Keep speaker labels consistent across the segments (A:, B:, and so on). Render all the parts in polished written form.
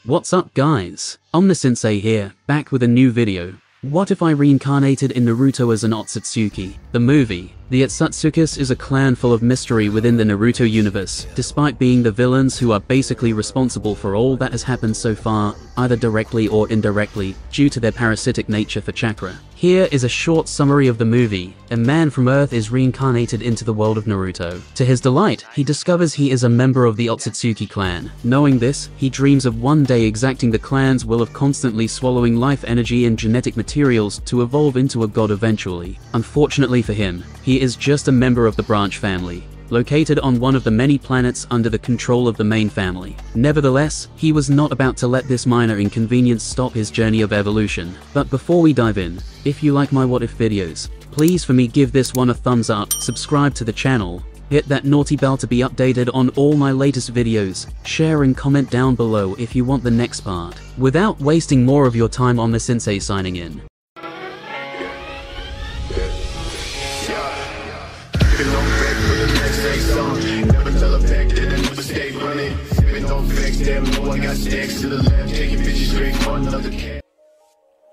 A: What's up guys? Omnisensei here, back with a new video. What if I reincarnated in Naruto as an Otsutsuki? The movie. The Otsutsuki is a clan full of mystery within the Naruto universe, despite being the villains who are basically responsible for all that has happened so far, either directly or indirectly, due to their parasitic nature for chakra. Here is a short summary of the movie. A man from Earth is reincarnated into the world of Naruto. To his delight, he discovers he is a member of the Otsutsuki clan. Knowing this, he dreams of one day exacting the clan's will of constantly swallowing life energy and genetic materials to evolve into a god eventually. Unfortunately for him, he is just a member of the branch family, located on one of the many planets under the control of the main family. Nevertheless, he was not about to let this minor inconvenience stop his journey of evolution. But before we dive in, if you like my what if videos, please for me give this one a thumbs up, subscribe to the channel, hit that naughty bell to be updated on all my latest videos, share and comment down below if you want the next part. Without wasting more of your time, Omnisensei signing in.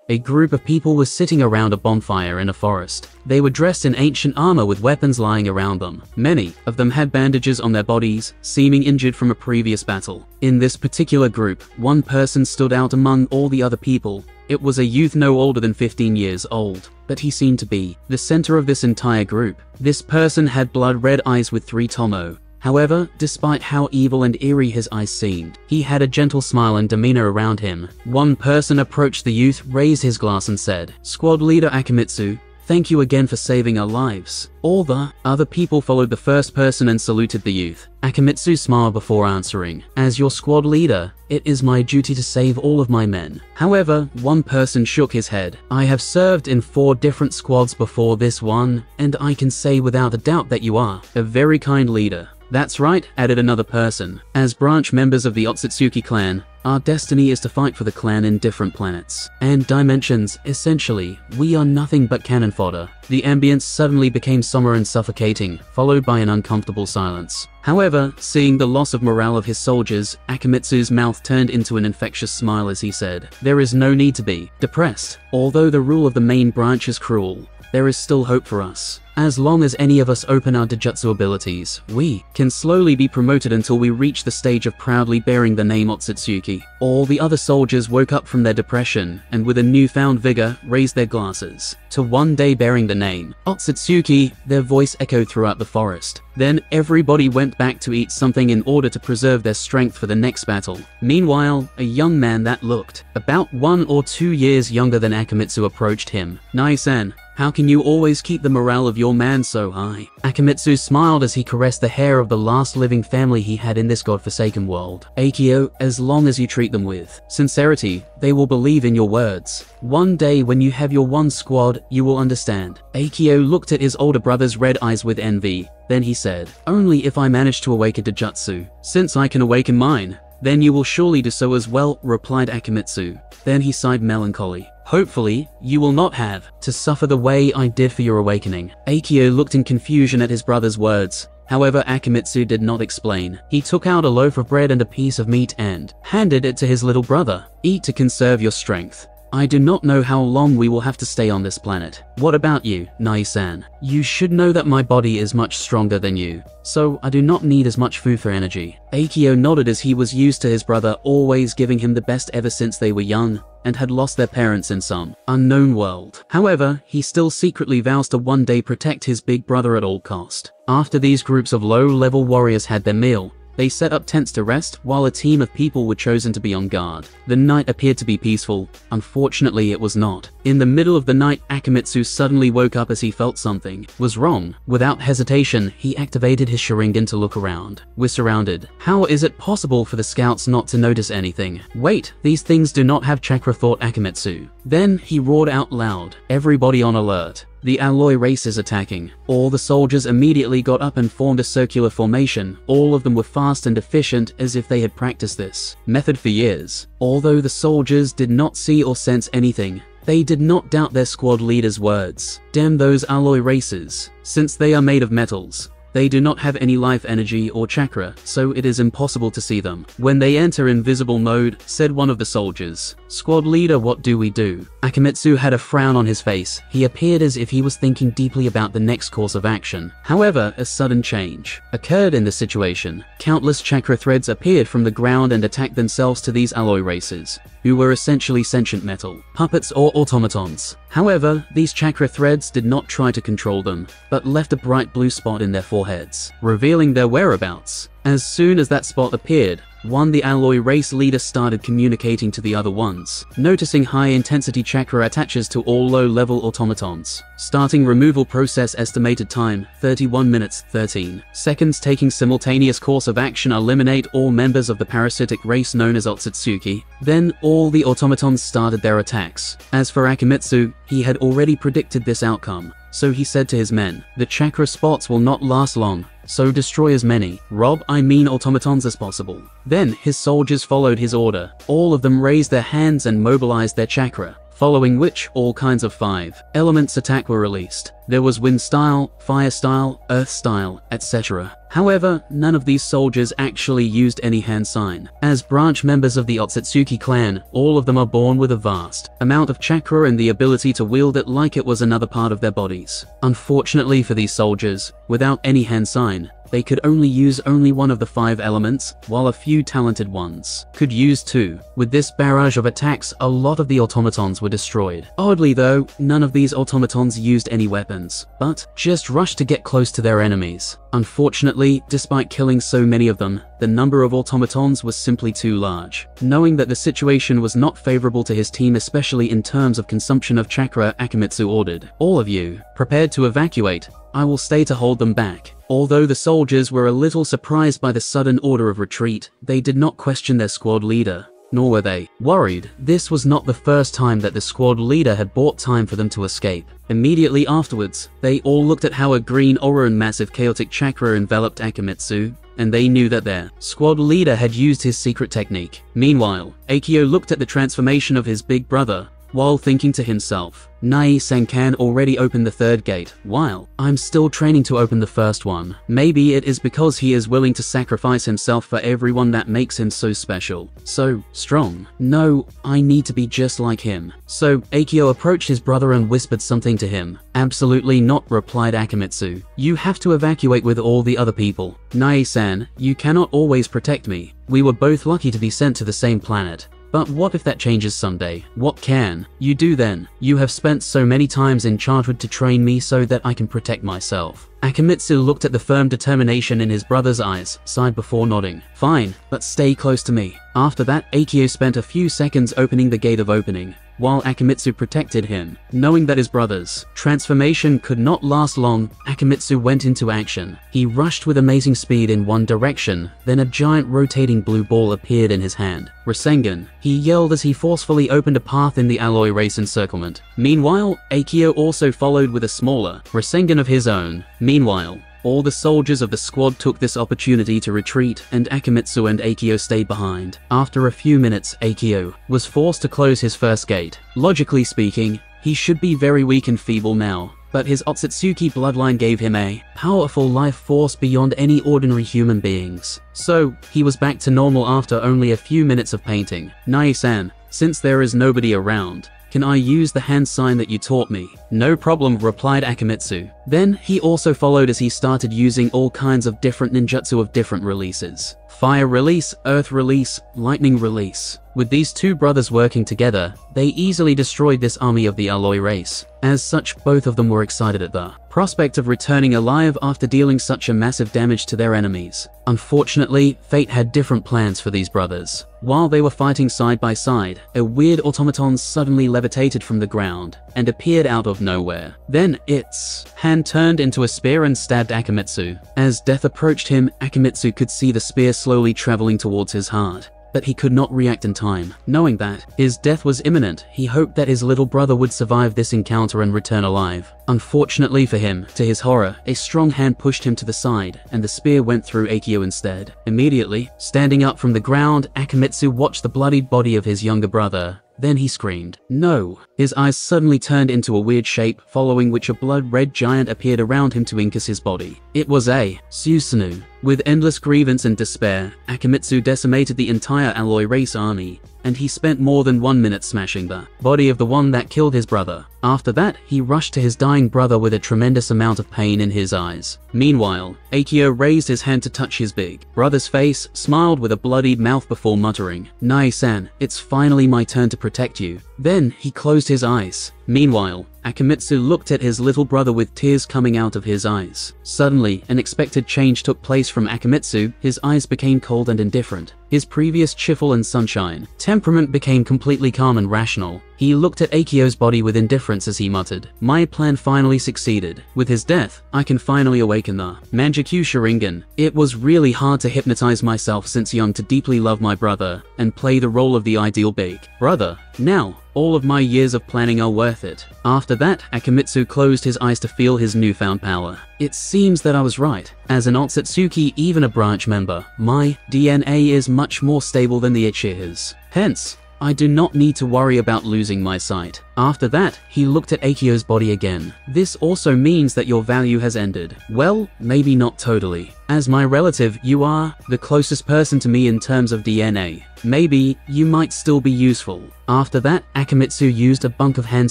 A: A group of people were sitting around a bonfire in a forest. They were dressed in ancient armor with weapons lying around them. Many of them had bandages on their bodies, seeming injured from a previous battle. In this particular group, one person stood out among all the other people. It was a youth no older than 15 years old, but he seemed to be the center of this entire group. This person had blood-red eyes with 3 tomo. However, despite how evil and eerie his eyes seemed, he had a gentle smile and demeanor around him. One person approached the youth, raised his glass and said, "Squad leader Akimitsu, thank you again for saving our lives." All the other people followed the first person and saluted the youth. Akimitsu smiled before answering, "As your squad leader, it is my duty to save all of my men." However, one person shook his head. "I have served in 4 different squads before this one, and I can say without a doubt that you are a very kind leader." "That's right," added another person. "As branch members of the Otsutsuki clan, our destiny is to fight for the clan in different planets and dimensions. Essentially, we are nothing but cannon fodder." The ambience suddenly became somber and suffocating, followed by an uncomfortable silence. However, seeing the loss of morale of his soldiers, Akimitsu's mouth turned into an infectious smile as he said, "There is no need to be depressed. Although the rule of the main branch is cruel, there is still hope for us. As long as any of us open our Dojutsu abilities, we can slowly be promoted until we reach the stage of proudly bearing the name Otsutsuki." All the other soldiers woke up from their depression and with a newfound vigor raised their glasses to one day bearing the name Otsutsuki. Their voice echoed throughout the forest. Then everybody went back to eat something in order to preserve their strength for the next battle. Meanwhile, a young man that looked about 1 or 2 years younger than Akimitsu approached him. "Nai-san, how can you always keep the morale of your man so high?" Akimitsu smiled as he caressed the hair of the last living family he had in this godforsaken world. "Akio, as long as you treat them with sincerity, they will believe in your words. One day when you have your one squad, you will understand." Akio looked at his older brother's red eyes with envy. Then he said, "Only if I manage to awaken Dojutsu. Since I can awaken mine, then you will surely do so as well," replied Akimitsu. Then he sighed melancholy. "Hopefully, you will not have to suffer the way I did for your awakening." Akio looked in confusion at his brother's words. However, Akimitsu did not explain. He took out a loaf of bread and a piece of meat and handed it to his little brother. "Eat to conserve your strength. I do not know how long we will have to stay on this planet. What about you, Nai-san? You should know that my body is much stronger than you, so I do not need as much food for energy." Akio nodded as he was used to his brother always giving him the best ever since they were young and had lost their parents in some unknown world. However, he still secretly vows to one day protect his big brother at all cost. After these groups of low-level warriors had their meal, they set up tents to rest while a team of people were chosen to be on guard. The night appeared to be peaceful. Unfortunately, it was not. In the middle of the night, Akimitsu suddenly woke up as he felt something was wrong. Without hesitation, he activated his Sharingan to look around. "We're surrounded. How is it possible for the scouts not to notice anything? Wait, these things do not have chakra," thought Akimitsu. Then he roared out loud, "Everybody on alert. The alloy race is attacking." All the soldiers immediately got up and formed a circular formation. All of them were fast and efficient as if they had practiced this method for years. Although the soldiers did not see or sense anything, they did not doubt their squad leader's words. "Damn those alloy races. Since they are made of metals, They do not have any life energy or chakra, so it is impossible to see them. When they enter invisible mode, said one of the soldiers. Squad leader, what do we do? Akimitsu had a frown on his face. He appeared as if he was thinking deeply about the next course of action. However, a sudden change occurred in the situation. Countless chakra threads appeared from the ground and attacked themselves to these alloy races, who were essentially sentient metal, puppets or automatons. However, these chakra threads did not try to control them, but left a bright blue spot in their foreheads, revealing their whereabouts. As soon as that spot appeared, the alloy race leader started communicating to the other ones, noticing high-intensity chakra attaches to all low-level automatons. Starting removal process, estimated time, 31 minutes, 13 seconds. Taking simultaneous course of action, eliminate all members of the parasitic race known as Otsutsuki. Then, all the automatons started their attacks. As for Akimitsu, he had already predicted this outcome, so he said to his men, the chakra spots will not last long, so destroy as many automatons as possible. Then his soldiers followed his order. All of them raised their hands and mobilized their chakra, following which all kinds of 5 elements attack were released. There was wind style, fire style, earth style, etc. However, none of these soldiers actually used any hand sign. As branch members of the Otsutsuki clan, all of them are born with a vast amount of chakra and the ability to wield it like it was another part of their bodies. Unfortunately for these soldiers, without any hand sign, they could only use one of the 5 elements, while a few talented ones could use 2. With this barrage of attacks, a lot of the automatons were destroyed. Oddly though, none of these automatons used any weapons, but just rushed to get close to their enemies. Unfortunately, despite killing so many of them, the number of automatons was simply too large. Knowing that the situation was not favorable to his team, especially in terms of consumption of chakra, Akimitsu ordered, all of you, prepared to evacuate. I will stay to hold them back. Although the soldiers were a little surprised by the sudden order of retreat, they did not question their squad leader. Nor were they worried. This was not the first time that the squad leader had bought time for them to escape. Immediately afterwards, they all looked at how a green aura and massive chaotic chakra enveloped Akimitsu, and they knew that their squad leader had used his secret technique. Meanwhile, Akio looked at the transformation of his big brother, while thinking to himself, Nae-san can already open the 3rd gate, while I'm still training to open the 1st one. Maybe it is because he is willing to sacrifice himself for everyone that makes him so special, so strong. No, I need to be just like him. So, Akio approached his brother and whispered something to him. Absolutely not, replied Akimitsu. You have to evacuate with all the other people. Nae-san, you cannot always protect me. We were both lucky to be sent to the same planet. But what if that changes someday? What can you do then? You have spent so many times in childhood to train me so that I can protect myself. Akimitsu looked at the firm determination in his brother's eyes, sighed before nodding. Fine, but stay close to me. After that, Akio spent a few seconds opening the gate of opening, while Akimitsu protected him. Knowing that his brother's transformation could not last long, Akimitsu went into action. He rushed with amazing speed in one direction, then a giant rotating blue ball appeared in his hand. Rasengan, he yelled as he forcefully opened a path in the alloy race encirclement. Meanwhile, Akio also followed with a smaller Rasengan of his own. Meanwhile, all the soldiers of the squad took this opportunity to retreat, and Akimitsu and Akio stayed behind. After a few minutes, Akio was forced to close his 1st gate. Logically speaking, he should be very weak and feeble now, but his Otsutsuki bloodline gave him a powerful life force beyond any ordinary human beings. So, he was back to normal after only a few minutes of painting. Nae-san, since there is nobody around, can I use the hand sign that you taught me? No problem, replied Akimitsu. Then, he also followed as he started using all kinds of different ninjutsu of different releases. Fire release, earth release, lightning release. With these 2 brothers working together, they easily destroyed this army of the alloy race. As such, both of them were excited at the prospect of returning alive after dealing such a massive damage to their enemies. Unfortunately, fate had different plans for these brothers. While they were fighting side by side, a weird automaton suddenly levitated from the ground and appeared out of nowhere. Then, its hand turned into a spear and stabbed Akimitsu. As death approached him, Akimitsu could see the spear slowly traveling towards his heart, but he could not react in time. Knowing that his death was imminent, he hoped that his little brother would survive this encounter and return alive. Unfortunately for him, to his horror, a strong hand pushed him to the side, and the spear went through Akio instead. Immediately, standing up from the ground, Akimitsu watched the bloodied body of his younger brother Then he screamed, "No!" His eyes suddenly turned into a weird shape, following which a blood-red giant appeared around him to incus his body. It was a Susanoo. With endless grievance and despair, Akimitsu decimated the entire alloy race army, and he spent more than 1 minute smashing the body of the one that killed his brother. After that, he rushed to his dying brother with a tremendous amount of pain in his eyes. Meanwhile, Akio raised his hand to touch his big brother's face, smiled with a bloodied mouth before muttering, "Nai-san, it's finally my turn to protect you." Then, he closed his eyes. Meanwhile, Akimitsu looked at his little brother with tears coming out of his eyes. Suddenly, an unexpected change took place from Akimitsu. His eyes became cold and indifferent. His previous cheerful and sunshine temperament became completely calm and rational. He looked at Akio's body with indifference as he muttered, "My plan finally succeeded. With his death, I can finally awaken the Mangekyo Sharingan. It was really hard to hypnotize myself since young to deeply love my brother and play the role of the ideal big brother. Now, all of my years of planning are worth it." After that, Akimitsu closed his eyes to feel his newfound power. It seems that I was right. As an Otsutsuki, even a branch member, my DNA is much more stable than the Uchihas. Hence, I do not need to worry about losing my sight. After that, he looked at Akio's body again. "This also means that your value has ended." "Well, maybe not totally. As my relative, you are the closest person to me in terms of DNA. Maybe you might still be useful." After that, Akimitsu used a bunk of hand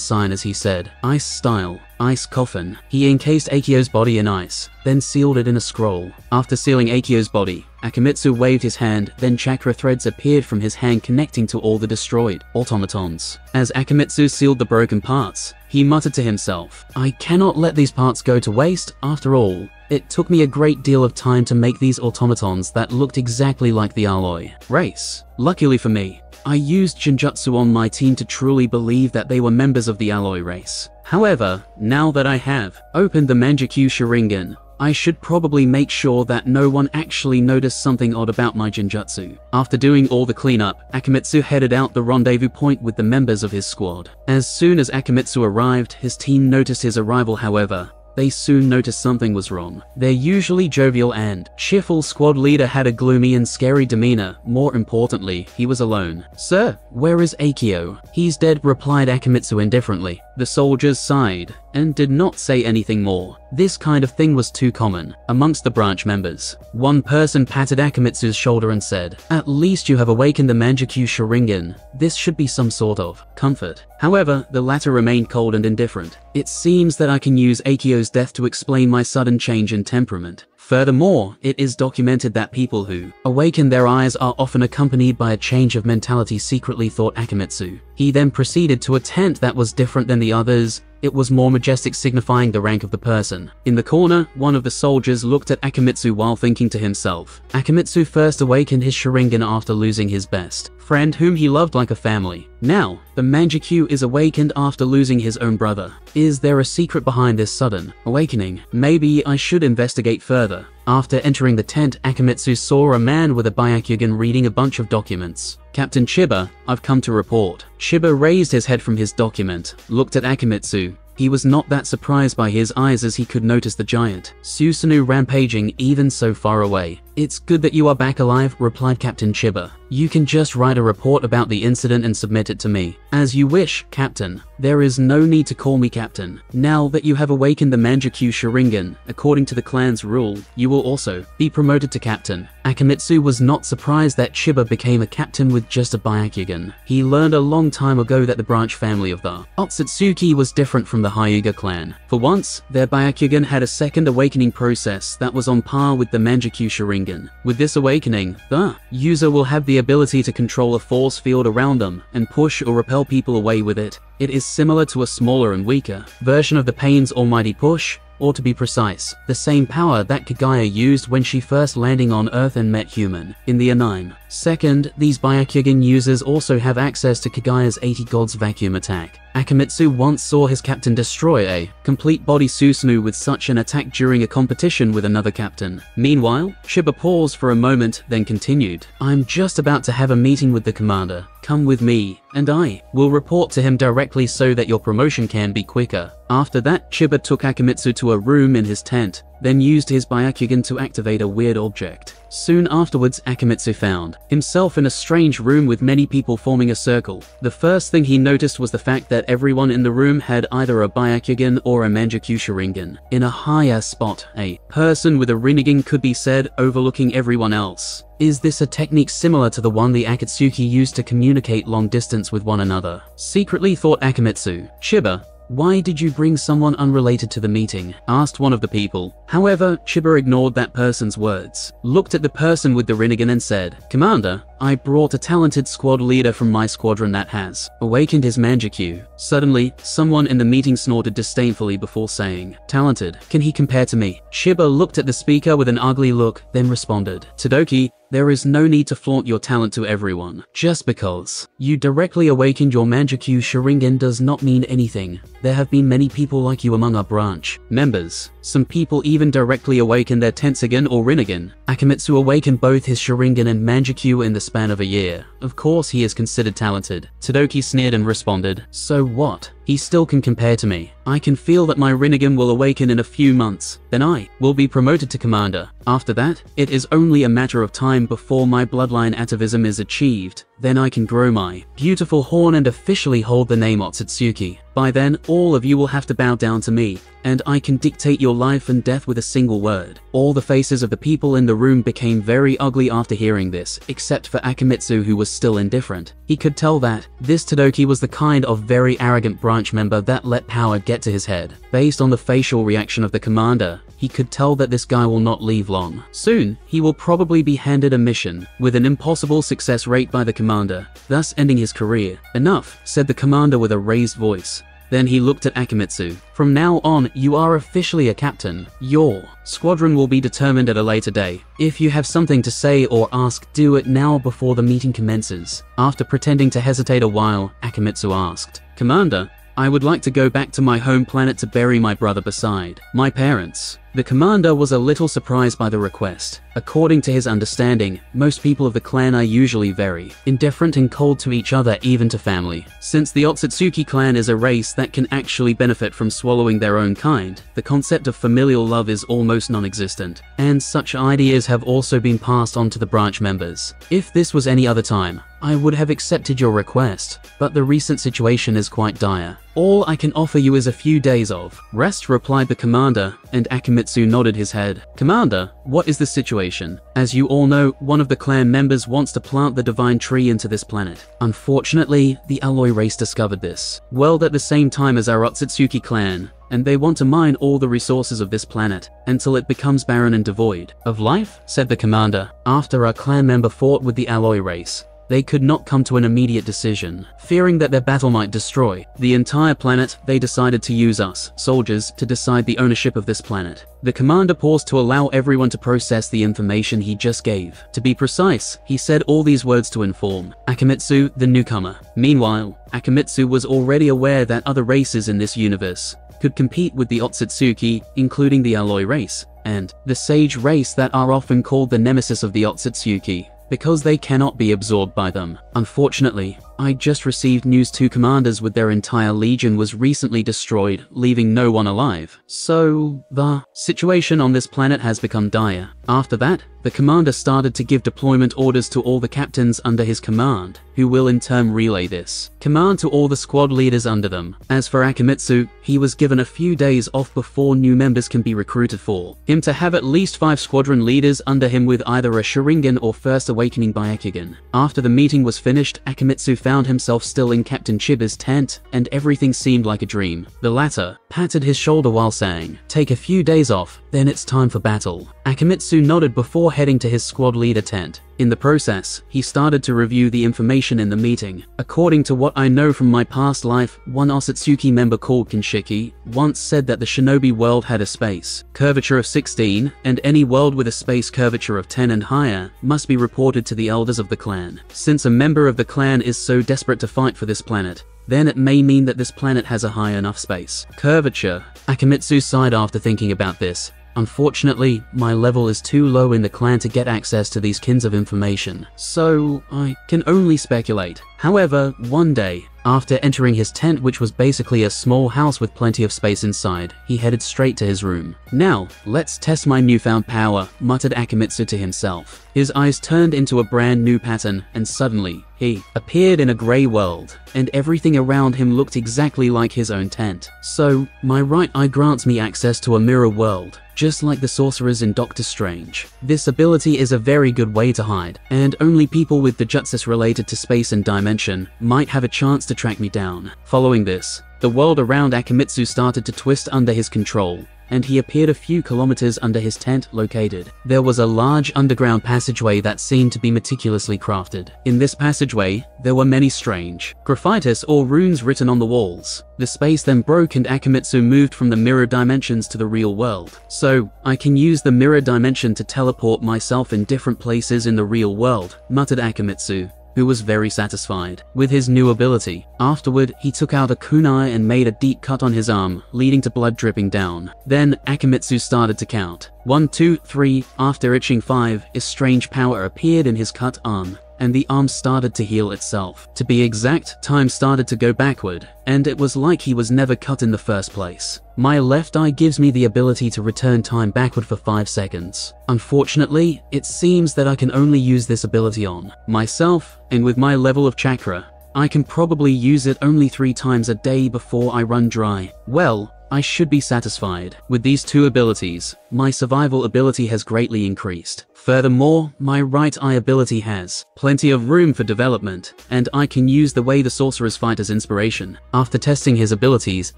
A: sign as he said, "Ice style, ice coffin." He encased Akio's body in ice, then sealed it in a scroll. After sealing Akio's body, Akimitsu waved his hand, then chakra threads appeared from his hand connecting to all the destroyed automatons. As Akimitsu sealed the broken parts, he muttered to himself, "I cannot let these parts go to waste. After all, it took me a great deal of time to make these automatons that looked exactly like the alloy race. Luckily for me, I used Jinjutsu on my team to truly believe that they were members of the alloy race. However, now that I have opened the Mangekyo Sharingan, I should probably make sure that no one actually noticed something odd about my Jinjutsu." After doing all the cleanup, Akimitsu headed out the rendezvous point with the members of his squad. As soon as Akimitsu arrived, his team noticed his arrival. However, they soon noticed something was wrong. Their usually jovial and cheerful squad leader had a gloomy and scary demeanor. More importantly, he was alone. "Sir, where is Akio?" "He's dead," replied Akimitsu indifferently. The soldiers sighed and did not say anything more. This kind of thing was too common amongst the branch members. One person patted Akimitsu's shoulder and said, "At least you have awakened the Mangekyo Sharingan. This should be some sort of comfort." However, the latter remained cold and indifferent. "It seems that I can use Akio's death to explain my sudden change in temperament. Furthermore, it is documented that people who awaken their eyes are often accompanied by a change of mentality," secretly thought Akimitsu. He then proceeded to a tent that was different than the others. It was more majestic, signifying the rank of the person. In the corner, one of the soldiers looked at Akimitsu while thinking to himself. Akimitsu first awakened his Sharingan after losing his best friend whom he loved like a family. Now, the Mangekyo is awakened after losing his own brother. Is there a secret behind this sudden awakening? Maybe I should investigate further. After entering the tent, Akimitsu saw a man with a Byakugan reading a bunch of documents. "Captain Chiba, I've come to report." Chiba raised his head from his document, looked at Akimitsu. He was not that surprised by his eyes as he could notice the giant Susanoo rampaging even so far away. "It's good that you are back alive," replied Captain Chiba. "You can just write a report about the incident and submit it to me." "As you wish, Captain. There is no need to call me Captain. Now that you have awakened the Mangekyo Sharingan, according to the clan's rule, you will also be promoted to Captain." Akimitsu was not surprised that Chiba became a captain with just a Byakugan. He learned a long time ago that the branch family of the Otsutsuki was different from the Hyuga clan. For once, their Byakugan had a second awakening process that was on par with the Mangekyo Sharingan. With this awakening, the user will have the ability to control a force field around them and push or repel people away with it. It is similar to a smaller and weaker version of the Pain's almighty push, or to be precise, the same power that Kagaya used when she first landing on Earth and met human in the anime. Second, these Byakugan users also have access to Kagaya's 80 Gods vacuum attack. Akimitsu once saw his captain destroy a complete body Susanoo with such an attack during a competition with another captain. Meanwhile, Chiba paused for a moment, then continued, "I'm just about to have a meeting with the commander. Come with me, and I will report to him directly so that your promotion can be quicker." After that, Chiba took Akimitsu to a room in his tent. then used his Byakugan to activate a weird object. Soon afterwards, Akimitsu found himself in a strange room with many people forming a circle. The first thing he noticed was the fact that everyone in the room had either a Byakugan or a Mangekyu Sharingan. In a higher spot, a person with a Rinnegan could be said overlooking everyone else. Is this a technique similar to the one the Akatsuki used to communicate long distance with one another? Secretly thought Akimitsu. Chiba, why did you bring someone unrelated to the meeting? Asked one of the people. However, Chiba ignored that person's words, looked at the person with the Rinnegan and said, Commander, I brought a talented squad leader from my squadron that has awakened his Mangekyu. Suddenly, someone in the meeting snorted disdainfully before saying, Talented, can he compare to me? Chiba looked at the speaker with an ugly look, then responded, Todoroki, there is no need to flaunt your talent to everyone. Just because you directly awakened your Mangekyu Sharingan does not mean anything. There have been many people like you among our branch members. Some people even directly awaken their Tenseigan or Rinnegan. Akimitsu awakened both his Sharingan and Mangekyu in the span of a year. Of course he is considered talented. Todoroki sneered and responded, So what? He still can compare to me. I can feel that my Rinnegan will awaken in a few months. Then I will be promoted to commander. After that, it is only a matter of time before my bloodline atavism is achieved. Then I can grow my beautiful horn and officially hold the name Otsutsuki. By then, all of you will have to bow down to me, and I can dictate your life and death with a single word. All the faces of the people in the room became very ugly after hearing this, except for Akimitsu, who was still indifferent. He could tell that this Todoroki was the kind of very arrogant branch member that let power get to his head. Based on the facial reaction of the commander, he could tell that this guy will not leave long. Soon, he will probably be handed a mission with an impossible success rate by the commander, thus ending his career. Enough, said the commander with a raised voice. Then he looked at Akimitsu. From now on, you are officially a captain. Your squadron will be determined at a later day. If you have something to say or ask, do it now before the meeting commences. After pretending to hesitate a while, Akimitsu asked, Commander, I would like to go back to my home planet to bury my brother beside my parents. The commander was a little surprised by the request. According to his understanding, most people of the clan are usually very indifferent and cold to each other, even to family. Since the Otsutsuki clan is a race that can actually benefit from swallowing their own kind, the concept of familial love is almost non-existent, and such ideas have also been passed on to the branch members. If this was any other time, I would have accepted your request, but the recent situation is quite dire. All I can offer you is a few days of rest, replied the commander, and Akimitsu nodded his head. Commander, what is the situation? As you all know, one of the clan members wants to plant the divine tree into this planet. Unfortunately, the alloy race discovered this world at the same time as our Otsutsuki clan, and they want to mine all the resources of this planet until it becomes barren and devoid of life, said the commander. After our clan member fought with the alloy race, they could not come to an immediate decision. Fearing that their battle might destroy the entire planet, they decided to use us, soldiers, to decide the ownership of this planet. The commander paused to allow everyone to process the information he just gave. To be precise, he said all these words to inform Akimitsu, the newcomer. Meanwhile, Akimitsu was already aware that other races in this universe could compete with the Otsutsuki, including the alloy race and the sage race that are often called the nemesis of the Otsutsuki, because they cannot be absorbed by them. Unfortunately, I just received news two commanders with their entire legion was recently destroyed, leaving no one alive. So, the situation on this planet has become dire. After that, the commander started to give deployment orders to all the captains under his command, who will in turn relay this command to all the squad leaders under them. As for Akimitsu, he was given a few days off before new members can be recruited for him to have at least 5 squadron leaders under him with either a Sharingan or First Awakening Byakugan. After the meeting was finished, Akimitsu found himself still in Captain Chiba's tent, and everything seemed like a dream. The latter patted his shoulder while saying, "Take a few days off, then it's time for battle." Akimitsu nodded before heading to his squad leader tent. In the process, he started to review the information in the meeting. According to what I know from my past life, one Otsutsuki member called Kinshiki once said that the shinobi world had a space curvature of 16, and any world with a space curvature of 10 and higher must be reported to the elders of the clan. Since a member of the clan is so desperate to fight for this planet, then it may mean that this planet has a high enough space curvature. Akimitsu sighed after thinking about this. Unfortunately, my level is too low in the clan to get access to these kinds of information, so I can only speculate. However, one day, After entering his tent, which was basically a small house with plenty of space inside, he headed straight to his room. "Now, let's test my newfound power," muttered Akimitsu to himself. His eyes turned into a brand new pattern, and suddenly, he appeared in a grey world, and everything around him looked exactly like his own tent. "So, my right eye grants me access to a mirror world, just like the sorcerers in Doctor Strange. This ability is a very good way to hide, and only people with the jutsus related to space and dimension might have a chance to track me down." Following this, the world around Akimitsu started to twist under his control, and he appeared a few kilometers under his tent located. There was a large underground passageway that seemed to be meticulously crafted. In this passageway, there were many strange graphitis or runes written on the walls. The space then broke and Akimitsu moved from the mirror dimensions to the real world. "So, I can use the mirror dimension to teleport myself in different places in the real world," muttered Akimitsu, who was very satisfied with his new ability. Afterward, he took out a kunai and made a deep cut on his arm, leading to blood dripping down. Then, Akimitsu started to count. 1, 2, 3, after itching 5, a strange power appeared in his cut arm, and the arm started to heal itself. To be exact, time started to go backward, and it was like he was never cut in the first place. "My left eye gives me the ability to return time backward for 5 seconds. Unfortunately, it seems that I can only use this ability on myself, and with my level of chakra, I can probably use it only 3 times a day before I run dry. Well, I should be satisfied. With these 2 abilities, my survival ability has greatly increased. Furthermore, my right eye ability has plenty of room for development, and I can use the way the sorcerers fight as inspiration." After testing his abilities,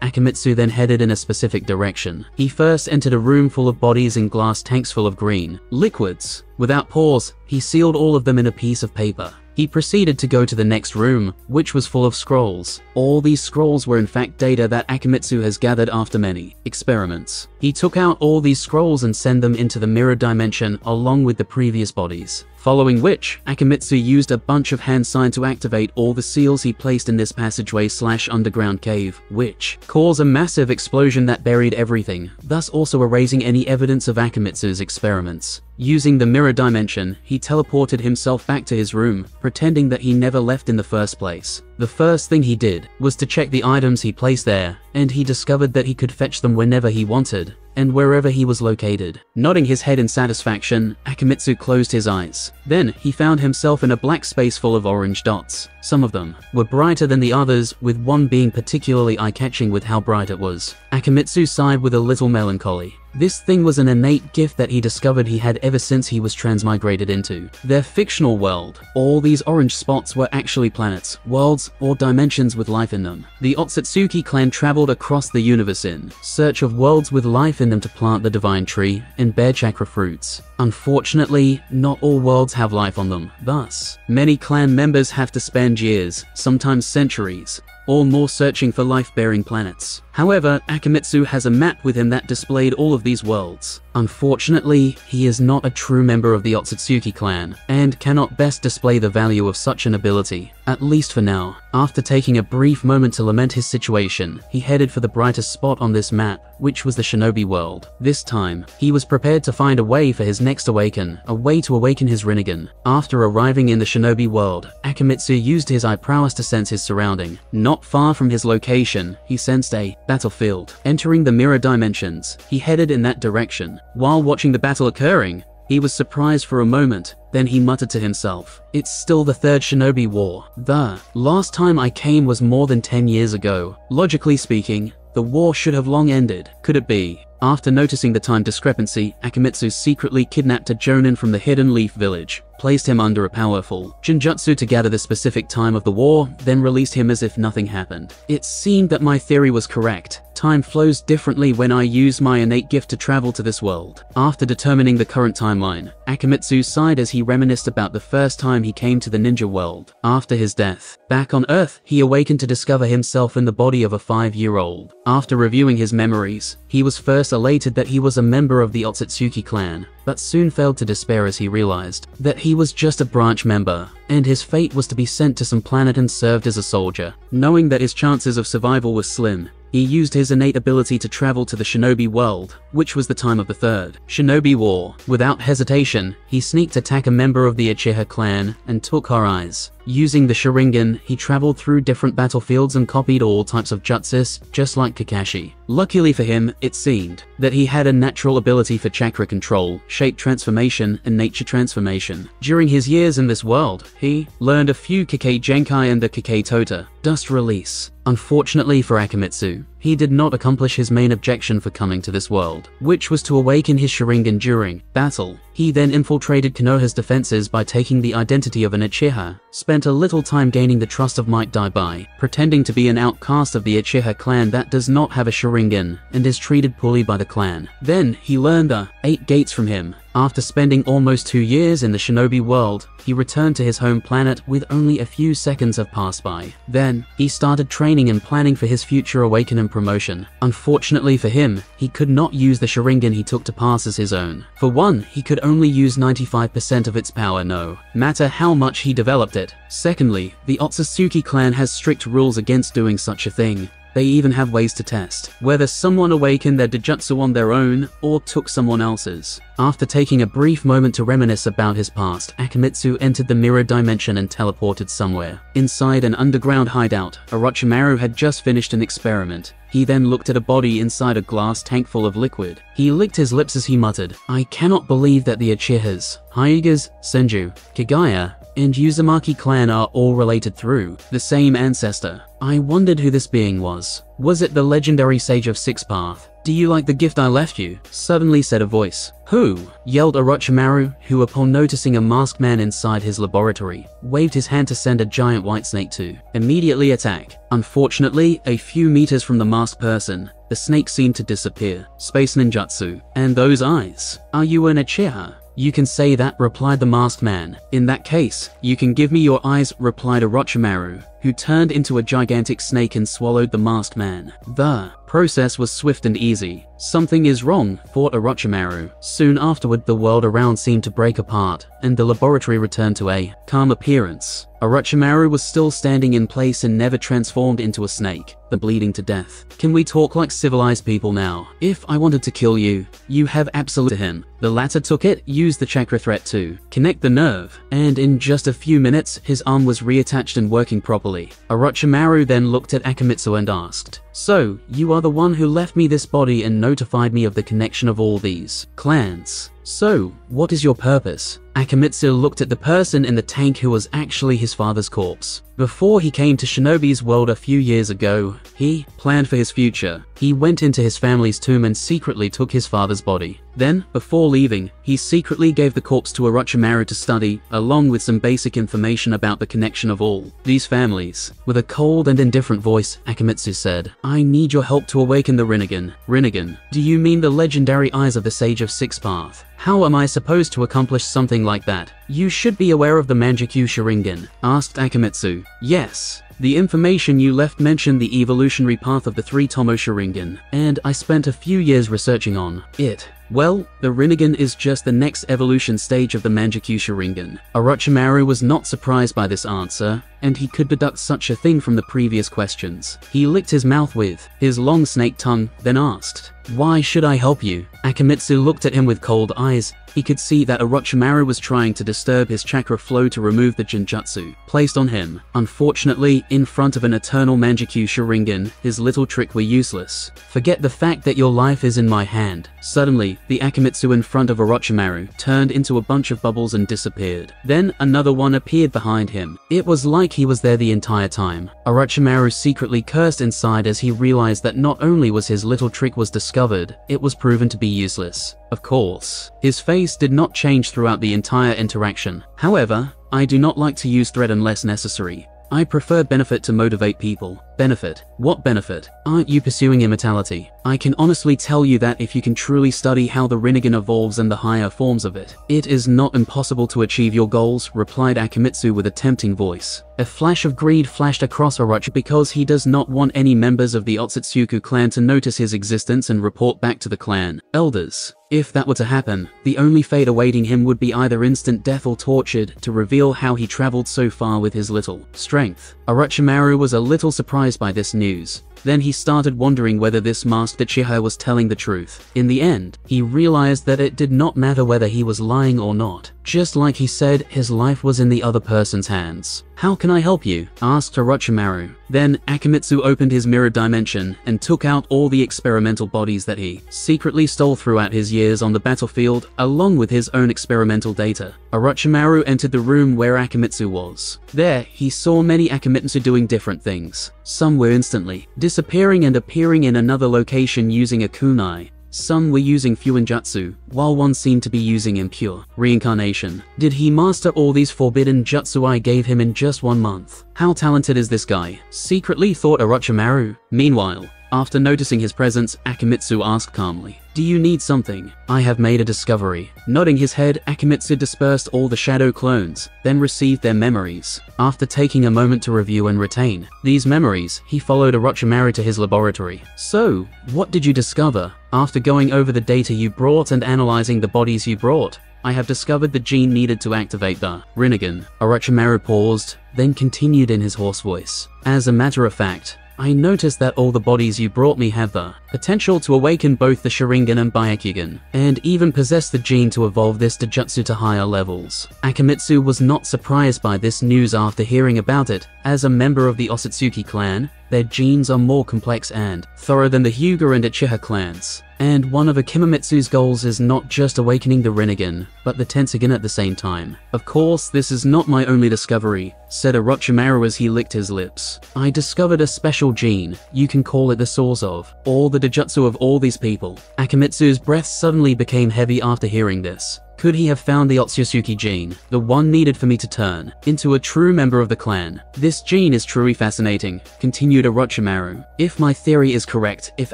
A: Akimitsu then headed in a specific direction. He first entered a room full of bodies in glass tanks full of green liquids. Without pause, he sealed all of them in a piece of paper. He proceeded to go to the next room, which was full of scrolls. All these scrolls were in fact data that Akimitsu has gathered after many experiments. He took out all these scrolls and sent them into the mirror dimension along with the previous bodies. Following which, Akimitsu used a bunch of hand sign to activate all the seals he placed in this passageway/underground cave, which caused a massive explosion that buried everything, thus also erasing any evidence of Akimitsu's experiments. Using the mirror dimension, he teleported himself back to his room, pretending that he never left in the first place. The first thing he did was to check the items he placed there, and he discovered that he could fetch them whenever he wanted, and wherever he was located. Nodding his head in satisfaction, Akimitsu closed his eyes. Then, he found himself in a black space full of orange dots. Some of them were brighter than the others, with one being particularly eye-catching with how bright it was. Akimitsu sighed with a little melancholy. This thing was an innate gift that he discovered he had ever since he was transmigrated into their fictional world. All these orange spots were actually planets, worlds, or dimensions with life in them. The Otsutsuki clan traveled across the universe in search of worlds with life in them to plant the divine tree and bear chakra fruits. Unfortunately, not all worlds have life on them. Thus, many clan members have to spend years, sometimes centuries, or more searching for life-bearing planets. However, Akimitsu has a map with him that displayed all of these worlds. Unfortunately, he is not a true member of the Otsutsuki clan, and cannot best display the value of such an ability, at least for now. After taking a brief moment to lament his situation, he headed for the brightest spot on this map, which was the Shinobi world. This time, he was prepared to find a way for his next awaken, a way to awaken his Rinnegan. After arriving in the Shinobi world, Akimitsu used his eye prowess to sense his surrounding. Not far from his location, he sensed a battlefield. Entering the mirror dimensions, he headed in that direction. While watching the battle occurring, he was surprised for a moment, then he muttered to himself, "It's still the third Shinobi War. The last time I came was more than 10 years ago. Logically speaking, the war should have long ended. Could it be?" After noticing the time discrepancy, Akimitsu secretly kidnapped a Jonin from the Hidden Leaf village, placed him under a powerful Jinjutsu to gather the specific time of the war, then released him as if nothing happened. It seemed that my theory was correct. Time flows differently when I use my innate gift to travel to this world. After determining the current timeline, Akimitsu sighed as he reminisced about the first time he came to the ninja world. After his death, back on Earth, he awakened to discover himself in the body of a 5-year-old. After reviewing his memories, he was first elated that he was a member of the Otsutsuki clan, but soon failed to despair as he realized that he was just a branch member, and his fate was to be sent to some planet and served as a soldier. Knowing that his chances of survival were slim, He used his innate ability to travel to the shinobi world, which was the time of the Third Shinobi War. Without hesitation, he sneaked attack a member of the Uchiha clan and took her eyes. Using the Sharingan, he traveled through different battlefields and copied all types of jutsus, just like Kakashi. Luckily for him, it seemed that he had a natural ability for chakra control, shape transformation, and nature transformation. During his years in this world, he learned a few Kikei Genkai and the Kikei Tota, Dust Release. Unfortunately for Akimitsu, he did not accomplish his main objection for coming to this world, which was to awaken his Sharingan during battle. He then infiltrated Konoha's defenses by taking the identity of an Uchiha, spent a little time gaining the trust of Might Daibai, pretending to be an outcast of the Uchiha clan that does not have a Sharingan and is treated poorly by the clan. Then he learned the 8 gates from him. After spending almost 2 years in the shinobi world, he returned to his home planet with only a few seconds have passed by. Then, he started training and planning for his future awakening and promotion. Unfortunately for him, he could not use the Sharingan he took to pass as his own. For one, he could only use 95% of its power, no matter how much he developed it. Secondly, the Otsutsuki clan has strict rules against doing such a thing. They even have ways to test whether someone awakened their Dojutsu on their own or took someone else's. After taking a brief moment to reminisce about his past, Akimitsu entered the mirror dimension and teleported somewhere. Inside an underground hideout, Orochimaru had just finished an experiment. He then looked at a body inside a glass tank full of liquid. He licked his lips as he muttered, "I cannot believe that the Uchihas, Hyugas, Senju, Kagaya, and Uzumaki clan are all related through the same ancestor. I wondered who this being was. Was it the legendary Sage of Six Path? Do you like the gift I left you?" Suddenly said a voice. "Who?" yelled Orochimaru, who upon noticing a masked man inside his laboratory, waved his hand to send a giant white snake to immediately attack. Unfortunately, a few meters from the masked person, the snake seemed to disappear. Space ninjutsu. "And those eyes? Are you an Uchiha?" "You can say that," replied the masked man. "In that case, you can give me your eyes," replied Orochimaru, who turned into a gigantic snake and swallowed the masked man. The process was swift and easy. "Something is wrong," thought Orochimaru. Soon afterward, the world around seemed to break apart, and the laboratory returned to a calm appearance. Orochimaru was still standing in place and never transformed into a snake, but bleeding to death. "Can we talk like civilized people now? If I wanted to kill you, you have absolute to him." The latter took it, used the chakra threat to connect the nerve, and in just a few minutes, his arm was reattached and working properly. Orochimaru then looked at Akimitsu and asked, "So, you are the one who left me this body and notified me of the connection of all these clans. So, what is your purpose?" Akimitsu looked at the person in the tank who was actually his father's corpse. Before he came to Shinobi's world a few years ago, he planned for his future. He went into his family's tomb and secretly took his father's body. Then, before leaving, he secretly gave the corpse to Orochimaru to study, along with some basic information about the connection of all these families. With a cold and indifferent voice, Akimitsu said, "I need your help to awaken the Rinnegan." "Rinnegan? Do you mean the legendary eyes of the Sage of Six Path? How am I supposed to accomplish something like that?" "You should be aware of the Manjikyu Sharingan," asked Akimitsu. "Yes. The information you left mentioned the evolutionary path of the 3 Tomo Sharingan, and I spent a few years researching on it. Well, the Rinnegan is just the next evolution stage of the Manjikyu Sharingan." Orochimaru was not surprised by this answer, and he could deduct such a thing from the previous questions. He licked his mouth with his long snake tongue, then asked, "Why should I help you?" Akimitsu looked at him with cold eyes. He could see that Orochimaru was trying to disturb his chakra flow to remove the Genjutsu placed on him. Unfortunately, in front of an eternal Manjikyu Sharingan, his little trick were useless. "Forget the fact that your life is in my hand." Suddenly, the Akimitsu in front of Orochimaru turned into a bunch of bubbles and disappeared. Then another one appeared behind him. It was like he was there the entire time. Orochimaru secretly cursed inside as he realized that not only was his little trick was discovered, it was proven to be useless. Of course, his face did not change throughout the entire interaction. "However, I do not like to use threat unless necessary. I prefer benefit to motivate people." "Benefit? What benefit? Aren't you pursuing immortality?" "I can honestly tell you that if you can truly study how the Rinnegan evolves and the higher forms of it, it is not impossible to achieve your goals," replied Akimitsu with a tempting voice. A flash of greed flashed across Orochi because he does not want any members of the Otsutsuki clan to notice his existence and report back to the clan elders. If that were to happen, the only fate awaiting him would be either instant death or tortured to reveal how he traveled so far with his little strength. Orochimaru was a little surprised by this news, Then he started wondering whether this masked Uchiha was telling the truth. In the end, he realized that it did not matter whether he was lying or not. Just like he said, his life was in the other person's hands. "How can I help you?" asked Orochimaru. Then Akimitsu opened his mirror dimension and took out all the experimental bodies that he secretly stole throughout his years on the battlefield, along with his own experimental data. Orochimaru entered the room where Akimitsu was. There, he saw many Akimitsu doing different things. Some were instantly disappearing and appearing in another location using a kunai. Some were using Fuinjutsu, while one seemed to be using impure reincarnation. Did he master all these forbidden jutsu I gave him in just 1 month? How talented is this guy? Secretly thought Orochimaru. Meanwhile, after noticing his presence, Akimitsu asked calmly, "Do you need something? I have made a discovery." Nodding his head, Akimitsu dispersed all the shadow clones, then received their memories. After taking a moment to review and retain these memories, he followed Orochimaru to his laboratory. "So, what did you discover?" "After going over the data you brought and analyzing the bodies you brought, I have discovered the gene needed to activate the Rinnegan." Orochimaru paused, then continued in his hoarse voice. "As a matter of fact, I noticed that all the bodies you brought me have the potential to awaken both the Sharingan and Byakugan, and even possess the gene to evolve this Dojutsu to higher levels." Akimitsu was not surprised by this news after hearing about it. As a member of the Osatsuki clan, their genes are more complex and thorough than the Hyuga and Uchiha clans. And one of Akimitsu's goals is not just awakening the Rinnegan, but the Tensogen at the same time. "Of course, this is not my only discovery," said Orochimaru as he licked his lips. "I discovered a special gene, you can call it the source of all the Dojutsu of all these people." Akimitsu's breath suddenly became heavy after hearing this. Could he have found the Otsutsuki gene, the one needed for me to turn into a true member of the clan? "This gene is truly fascinating," continued Orochimaru. "If my theory is correct, if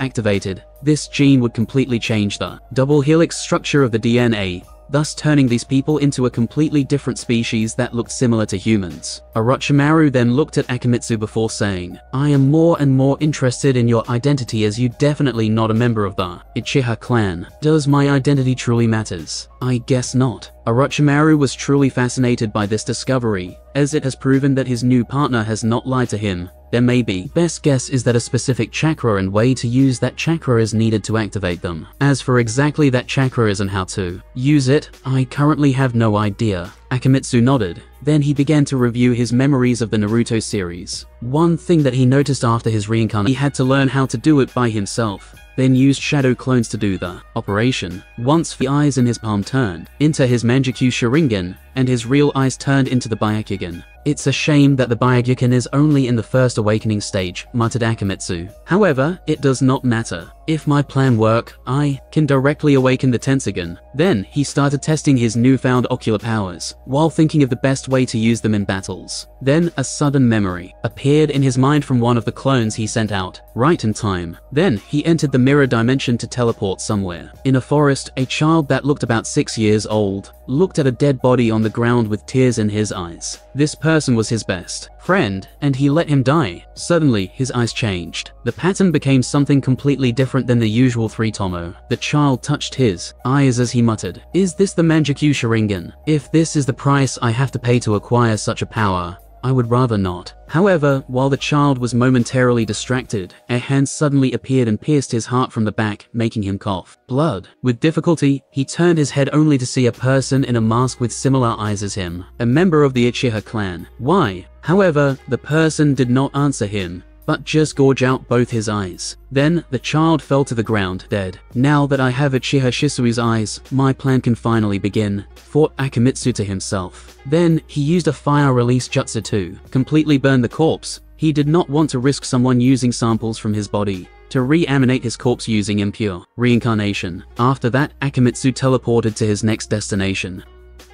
A: activated, this gene would completely change the double helix structure of the DNA, thus turning these people into a completely different species that looked similar to humans." Orochimaru then looked at Akimitsu before saying, "I am more and more interested in your identity, as you definitely not a member of the Uchiha clan. Does my identity truly matters?" "I guess not." Orochimaru was truly fascinated by this discovery, as it has proven that his new partner has not lied to him. There may be. Best guess is that a specific chakra and way to use that chakra is needed to activate them. As for exactly that chakra is and how to use it, I currently have no idea. Akimitsu nodded. Then he began to review his memories of the Naruto series. One thing that he noticed after his reincarnation, he had to learn how to do it by himself, then used shadow clones to do the operation. Once the eyes in his palm turned into his Manjikyu Sharingan, and his real eyes turned into the Byakugan. "It's a shame that the Byakugan is only in the first awakening stage," muttered Akimitsu. "However, it does not matter. If my plan work, I can directly awaken the Tensogen." Then he started testing his newfound ocular powers, while thinking of the best way to use them in battles. Then a sudden memory appeared in his mind from one of the clones he sent out, right in time. Then he entered the mirror dimension to teleport somewhere. In a forest, a child that looked about 6 years old looked at a dead body on the ground with tears in his eyes. This person was his best friend, and he let him die. Suddenly, his eyes changed. The pattern became something completely different than the usual 3 tomo. The child touched his eyes as he muttered, "Is this the Manjikyu Sharingan? If this is the price I have to pay to acquire such a power, I would rather not." However, while the child was momentarily distracted, a hand suddenly appeared and pierced his heart from the back, making him cough blood. With difficulty, he turned his head only to see a person in a mask with similar eyes as him, a member of the Uchiha clan. "Why?" However, the person did not answer him, but just gorge out both his eyes. Then, the child fell to the ground, dead. "Now that I have Uchiha Shisui's eyes, my plan can finally begin," thought Akimitsu to himself. Then, he used a fire release jutsu to completely burn the corpse. He did not want to risk someone using samples from his body to reanimate his corpse using impure reincarnation. After that, Akimitsu teleported to his next destination.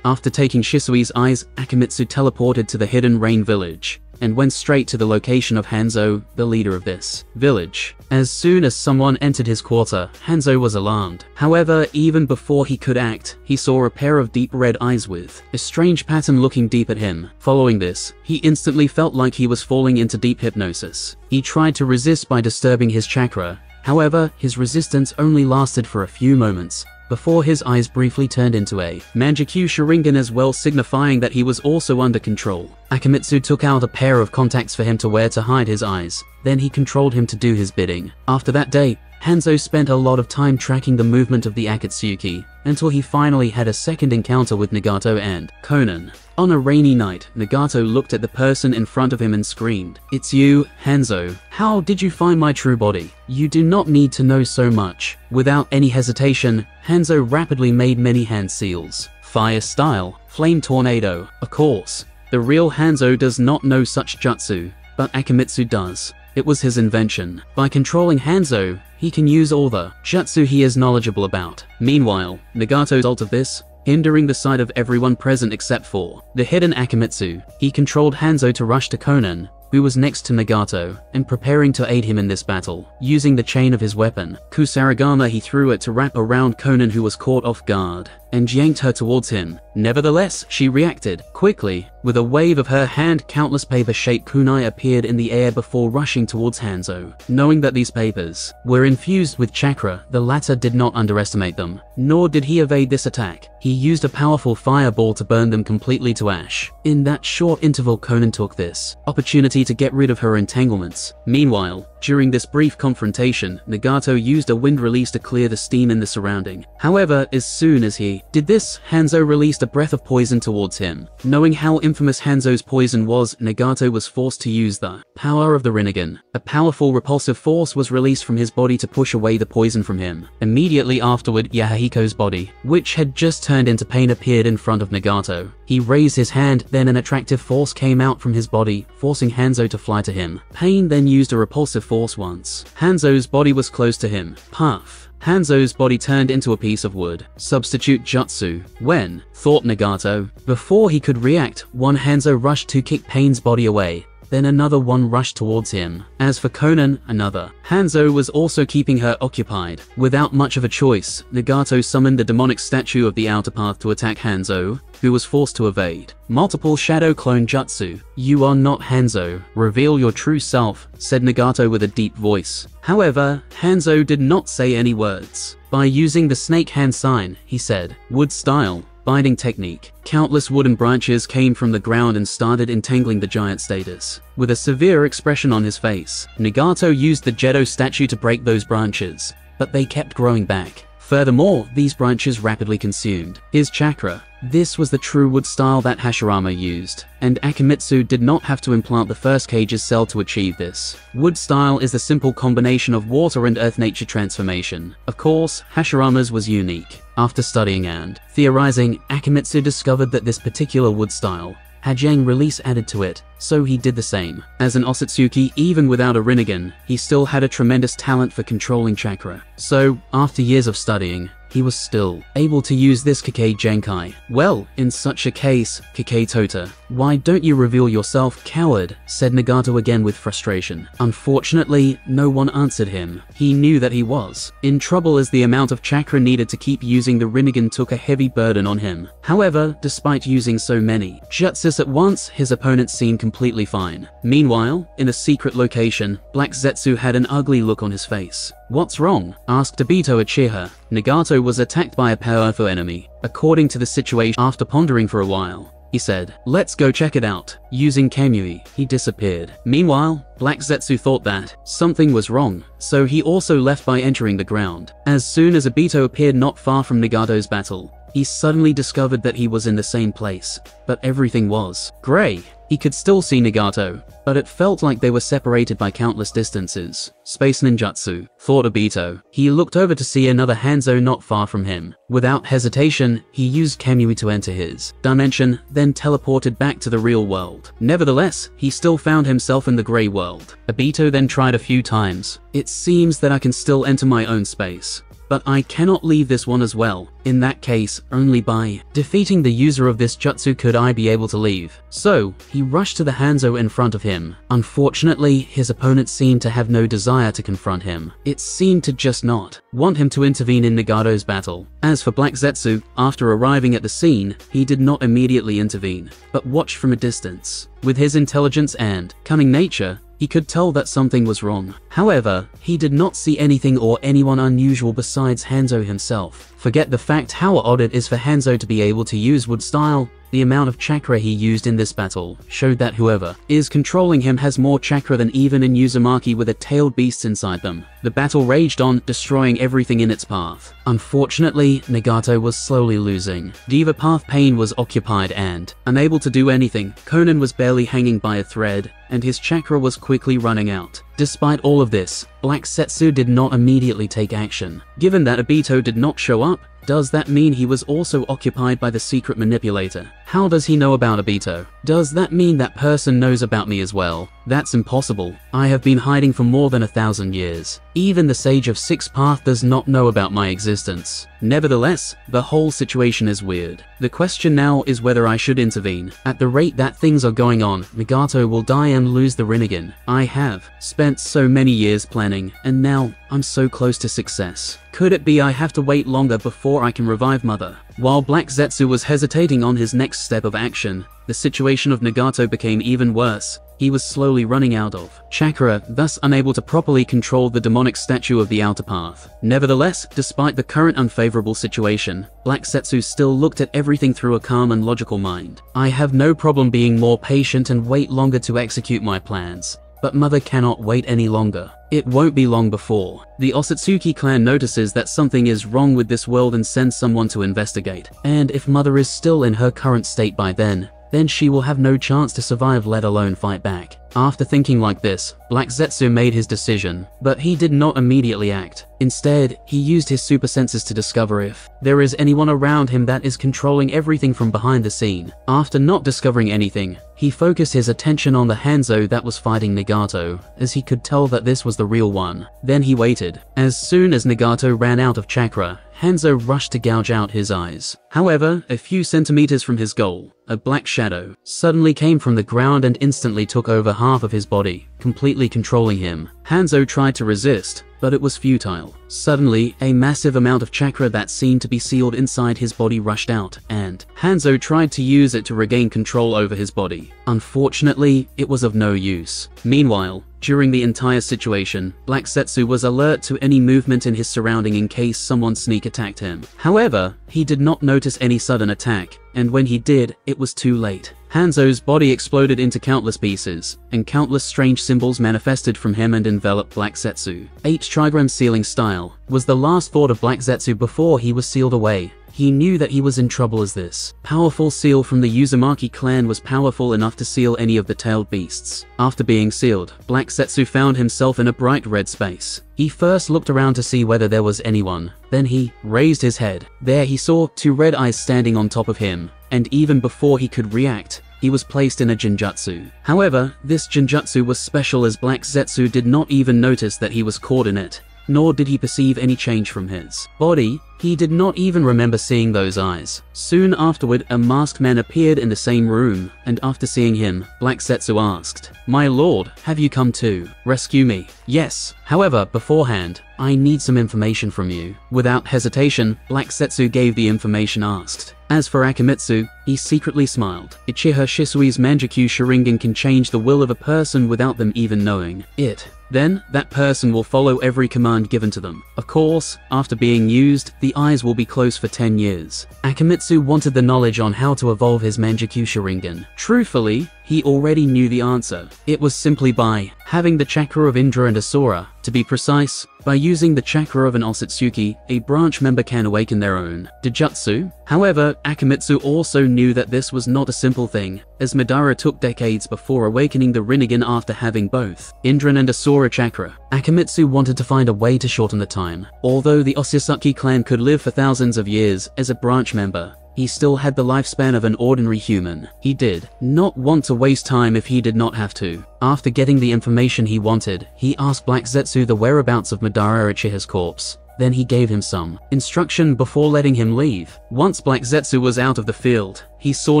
A: After taking Shisui's eyes, Akimitsu teleported to the Hidden Rain village, and went straight to the location of Hanzo, the leader of this village. As soon as someone entered his quarter, Hanzo was alarmed. However, even before he could act, he saw a pair of deep red eyes with a strange pattern looking deep at him. Following this, he instantly felt like he was falling into deep hypnosis. He tried to resist by disturbing his chakra. However, his resistance only lasted for a few moments. before his eyes briefly turned into a Manjikyu Sharingan as well, signifying that he was also under control. Akimitsu took out a pair of contacts for him to wear to hide his eyes, then he controlled him to do his bidding. After that day, Hanzo spent a lot of time tracking the movement of the Akatsuki, until he finally had a second encounter with Nagato and Conan. On a rainy night, Nagato looked at the person in front of him and screamed, "It's you, Hanzo. How did you find my true body? You do not need to know so much." Without any hesitation, Hanzo rapidly made many hand seals. Fire style, flame tornado. Of course, the real Hanzo does not know such jutsu, but Akimitsu does. It was his invention. By controlling Hanzo, he can use all the jutsu he is knowledgeable about. Meanwhile, Nagato's ult of this, hindering the sight of everyone present except for the hidden Akimitsu. He controlled Hanzo to rush to Conan, who was next to Nagato, and preparing to aid him in this battle. Using the chain of his weapon, Kusarigama, he threw it to wrap around Conan, who was caught off guard, and yanked her towards him. Nevertheless, she reacted quickly. With a wave of her hand, countless paper-shaped kunai appeared in the air before rushing towards Hanzo. Knowing that these papers were infused with chakra, the latter did not underestimate them, nor did he evade this attack. He used a powerful fireball to burn them completely to ash. In that short interval, Conan took this opportunity to get rid of her entanglements. Meanwhile, during this brief confrontation, Nagato used a wind release to clear the steam in the surrounding. However, as soon as he did this, Hanzo released a breath of poison towards him. Knowing how infamous Hanzo's poison was, Nagato was forced to use the power of the Rinnegan. A powerful repulsive force was released from his body to push away the poison from him. Immediately afterward, Yahihiko's body, which had just turned into pain, appeared in front of Nagato. He raised his hand, then an attractive force came out from his body, forcing Hanzo to fly to him. Pain then used a repulsive force once Hanzo's body was close to him. Puff. Hanzo's body turned into a piece of wood. Substitute jutsu. When? Thought Nagato. Before he could react, one Hanzo rushed to kick Pain's body away. Then another one rushed towards him. As for Conan, another Hanzo was also keeping her occupied. Without much of a choice, Nagato summoned the demonic statue of the Outer Path to attack Hanzo, who was forced to evade. Multiple shadow clone jutsu. "You are not Hanzo. Reveal your true self," said Nagato with a deep voice. However, Hanzo did not say any words. By using the snake hand sign, he said, "Wood style. Binding technique." Countless wooden branches came from the ground and started entangling the giant status. With a severe expression on his face, Nagato used the Gedo statue to break those branches, but they kept growing back. Furthermore, these branches rapidly consumed his chakra. This was the true wood style that Hashirama used, and Akimitsu did not have to implant the first Cage's cell to achieve this. Wood style is the simple combination of water and earth nature transformation. Of course, Hashirama's was unique. After studying and theorizing, Akimitsu discovered that this particular wood style had Yang release added to it, so he did the same. As an Osatsuki, even without a Rinnegan, he still had a tremendous talent for controlling chakra. So, after years of studying, he was still able to use this Kikei Genkai. Well, in such a case, Kikei Tota, why don't you reveal yourself, coward? Said Nagato again with frustration. Unfortunately, no one answered him. He knew that he was in trouble as the amount of chakra needed to keep using the Rinnegan took a heavy burden on him. However, despite using so many jutsus at once, his opponent seemed completely fine. Meanwhile, in a secret location, Black Zetsu had an ugly look on his face. "What's wrong?" asked Obito Uchiha. Nagato was attacked by a powerful enemy. According to the situation, after pondering for a while, he said, "Let's go check it out." Using Kamui, he disappeared. Meanwhile, Black Zetsu thought that something was wrong, so he also left by entering the ground. As soon as Obito appeared not far from Nagato's battle, he suddenly discovered that he was in the same place, but everything was gray. He could still see Nagato, but it felt like they were separated by countless distances. Space ninjutsu, thought Obito. He looked over to see another Hanzo not far from him. Without hesitation, he used Kamui to enter his dimension, then teleported back to the real world. Nevertheless, he still found himself in the gray world. Obito then tried a few times. "It seems that I can still enter my own space, but I cannot leave this one as well. In that case, only by defeating the user of this jutsu could I be able to leave." So, he rushed to the Hanzo in front of him. Unfortunately, his opponent seemed to have no desire to confront him. It seemed to just not want him to intervene in Nagato's battle. As for Black Zetsu, after arriving at the scene, he did not immediately intervene, but watched from a distance. With his intelligence and cunning nature, he could tell that something was wrong. However, he did not see anything or anyone unusual besides Hanzo himself. Forget the fact how odd it is for Hanzo to be able to use wood style. The amount of chakra he used in this battle showed that whoever is controlling him has more chakra than even in Uzumaki with a tailed beast inside them. The battle raged on, destroying everything in its path. Unfortunately, Nagato was slowly losing. Diva Path Pain was occupied and, unable to do anything, Conan was barely hanging by a thread, and his chakra was quickly running out. Despite all of this, Black Zetsu did not immediately take action. Given that Obito did not show up, does that mean he was also occupied by the secret manipulator? How does he know about Obito? Does that mean that person knows about me as well? That's impossible. I have been hiding for more than 1,000 years. Even the Sage of Sixth Path does not know about my existence. Nevertheless, the whole situation is weird. The question now is whether I should intervene. At the rate that things are going on, Nagato will die and lose the Rinnegan. I have spent so many years planning, and now I'm so close to success. Could it be I have to wait longer before I can revive Mother? While Black Zetsu was hesitating on his next step of action, the situation of Nagato became even worse. He was slowly running out of chakra, thus unable to properly control the demonic statue of the outer path. Nevertheless, despite the current unfavorable situation, Black Zetsu still looked at everything through a calm and logical mind. I have no problem being more patient and wait longer to execute my plans. But Mother cannot wait any longer. It won't be long before the Osatsuki clan notices that something is wrong with this world and sends someone to investigate. And if Mother is still in her current state by then she will have no chance to survive, let alone fight back. After thinking like this, Black Zetsu made his decision, but he did not immediately act. Instead, he used his super senses to discover if there is anyone around him that is controlling everything from behind the scene. After not discovering anything, he focused his attention on the Hanzo that was fighting Nagato, as he could tell that this was the real one. Then he waited. As soon as Nagato ran out of chakra, Hanzo rushed to gouge out his eyes. However, a few centimeters from his goal, a black shadow suddenly came from the ground and instantly took over half of his body, completely controlling him. Hanzo tried to resist, but it was futile. Suddenly, a massive amount of chakra that seemed to be sealed inside his body rushed out, and Hanzo tried to use it to regain control over his body. Unfortunately, it was of no use. Meanwhile, during the entire situation, Black Zetsu was alert to any movement in his surrounding in case someone sneak attacked him. However, he did not notice any sudden attack, and when he did, it was too late. Hanzo's body exploded into countless pieces, and countless strange symbols manifested from him and enveloped Black Zetsu. 8 trigram sealing style was the last thought of Black Zetsu before he was sealed away. He knew that he was in trouble, as this powerful seal from the Uzumaki clan was powerful enough to seal any of the tailed beasts. After being sealed, Black Zetsu found himself in a bright red space. He first looked around to see whether there was anyone, then he raised his head. There he saw 2 red eyes standing on top of him, and even before he could react, he was placed in a Genjutsu. However, this Genjutsu was special, as Black Zetsu did not even notice that he was caught in it, nor did he perceive any change from his body. He did not even remember seeing those eyes. Soon afterward, a masked man appeared in the same room, and after seeing him, Black Zetsu asked, "My lord, have you come to rescue me?" "Yes. However, beforehand, I need some information from you." Without hesitation, Black Zetsu gave the information asked. As for Akimitsu, he secretly smiled. Uchiha Shisui's Manjikyu Sharingan can change the will of a person without them even knowing it. Then, that person will follow every command given to them. Of course, after being used, the eyes will be closed for 10 years. Akimitsu wanted the knowledge on how to evolve his Manjikyu Sharingan. Truthfully, he already knew the answer. It was simply by having the chakra of Indra and Asura. To be precise, by using the chakra of an Osatsuki, a branch member can awaken their own Dijutsu. However, Akimitsu also knew that this was not a simple thing, as Madara took decades before awakening the Rinnegan after having both Indra and Asura chakra. Akimitsu wanted to find a way to shorten the time. Although the Osatsuki clan could live for thousands of years as a branch member, he still had the lifespan of an ordinary human. He did not want to waste time if he did not have to. After getting the information he wanted, he asked Black Zetsu the whereabouts of Madara Uchiha's corpse. Then he gave him some instruction before letting him leave. Once Black Zetsu was out of the field, he saw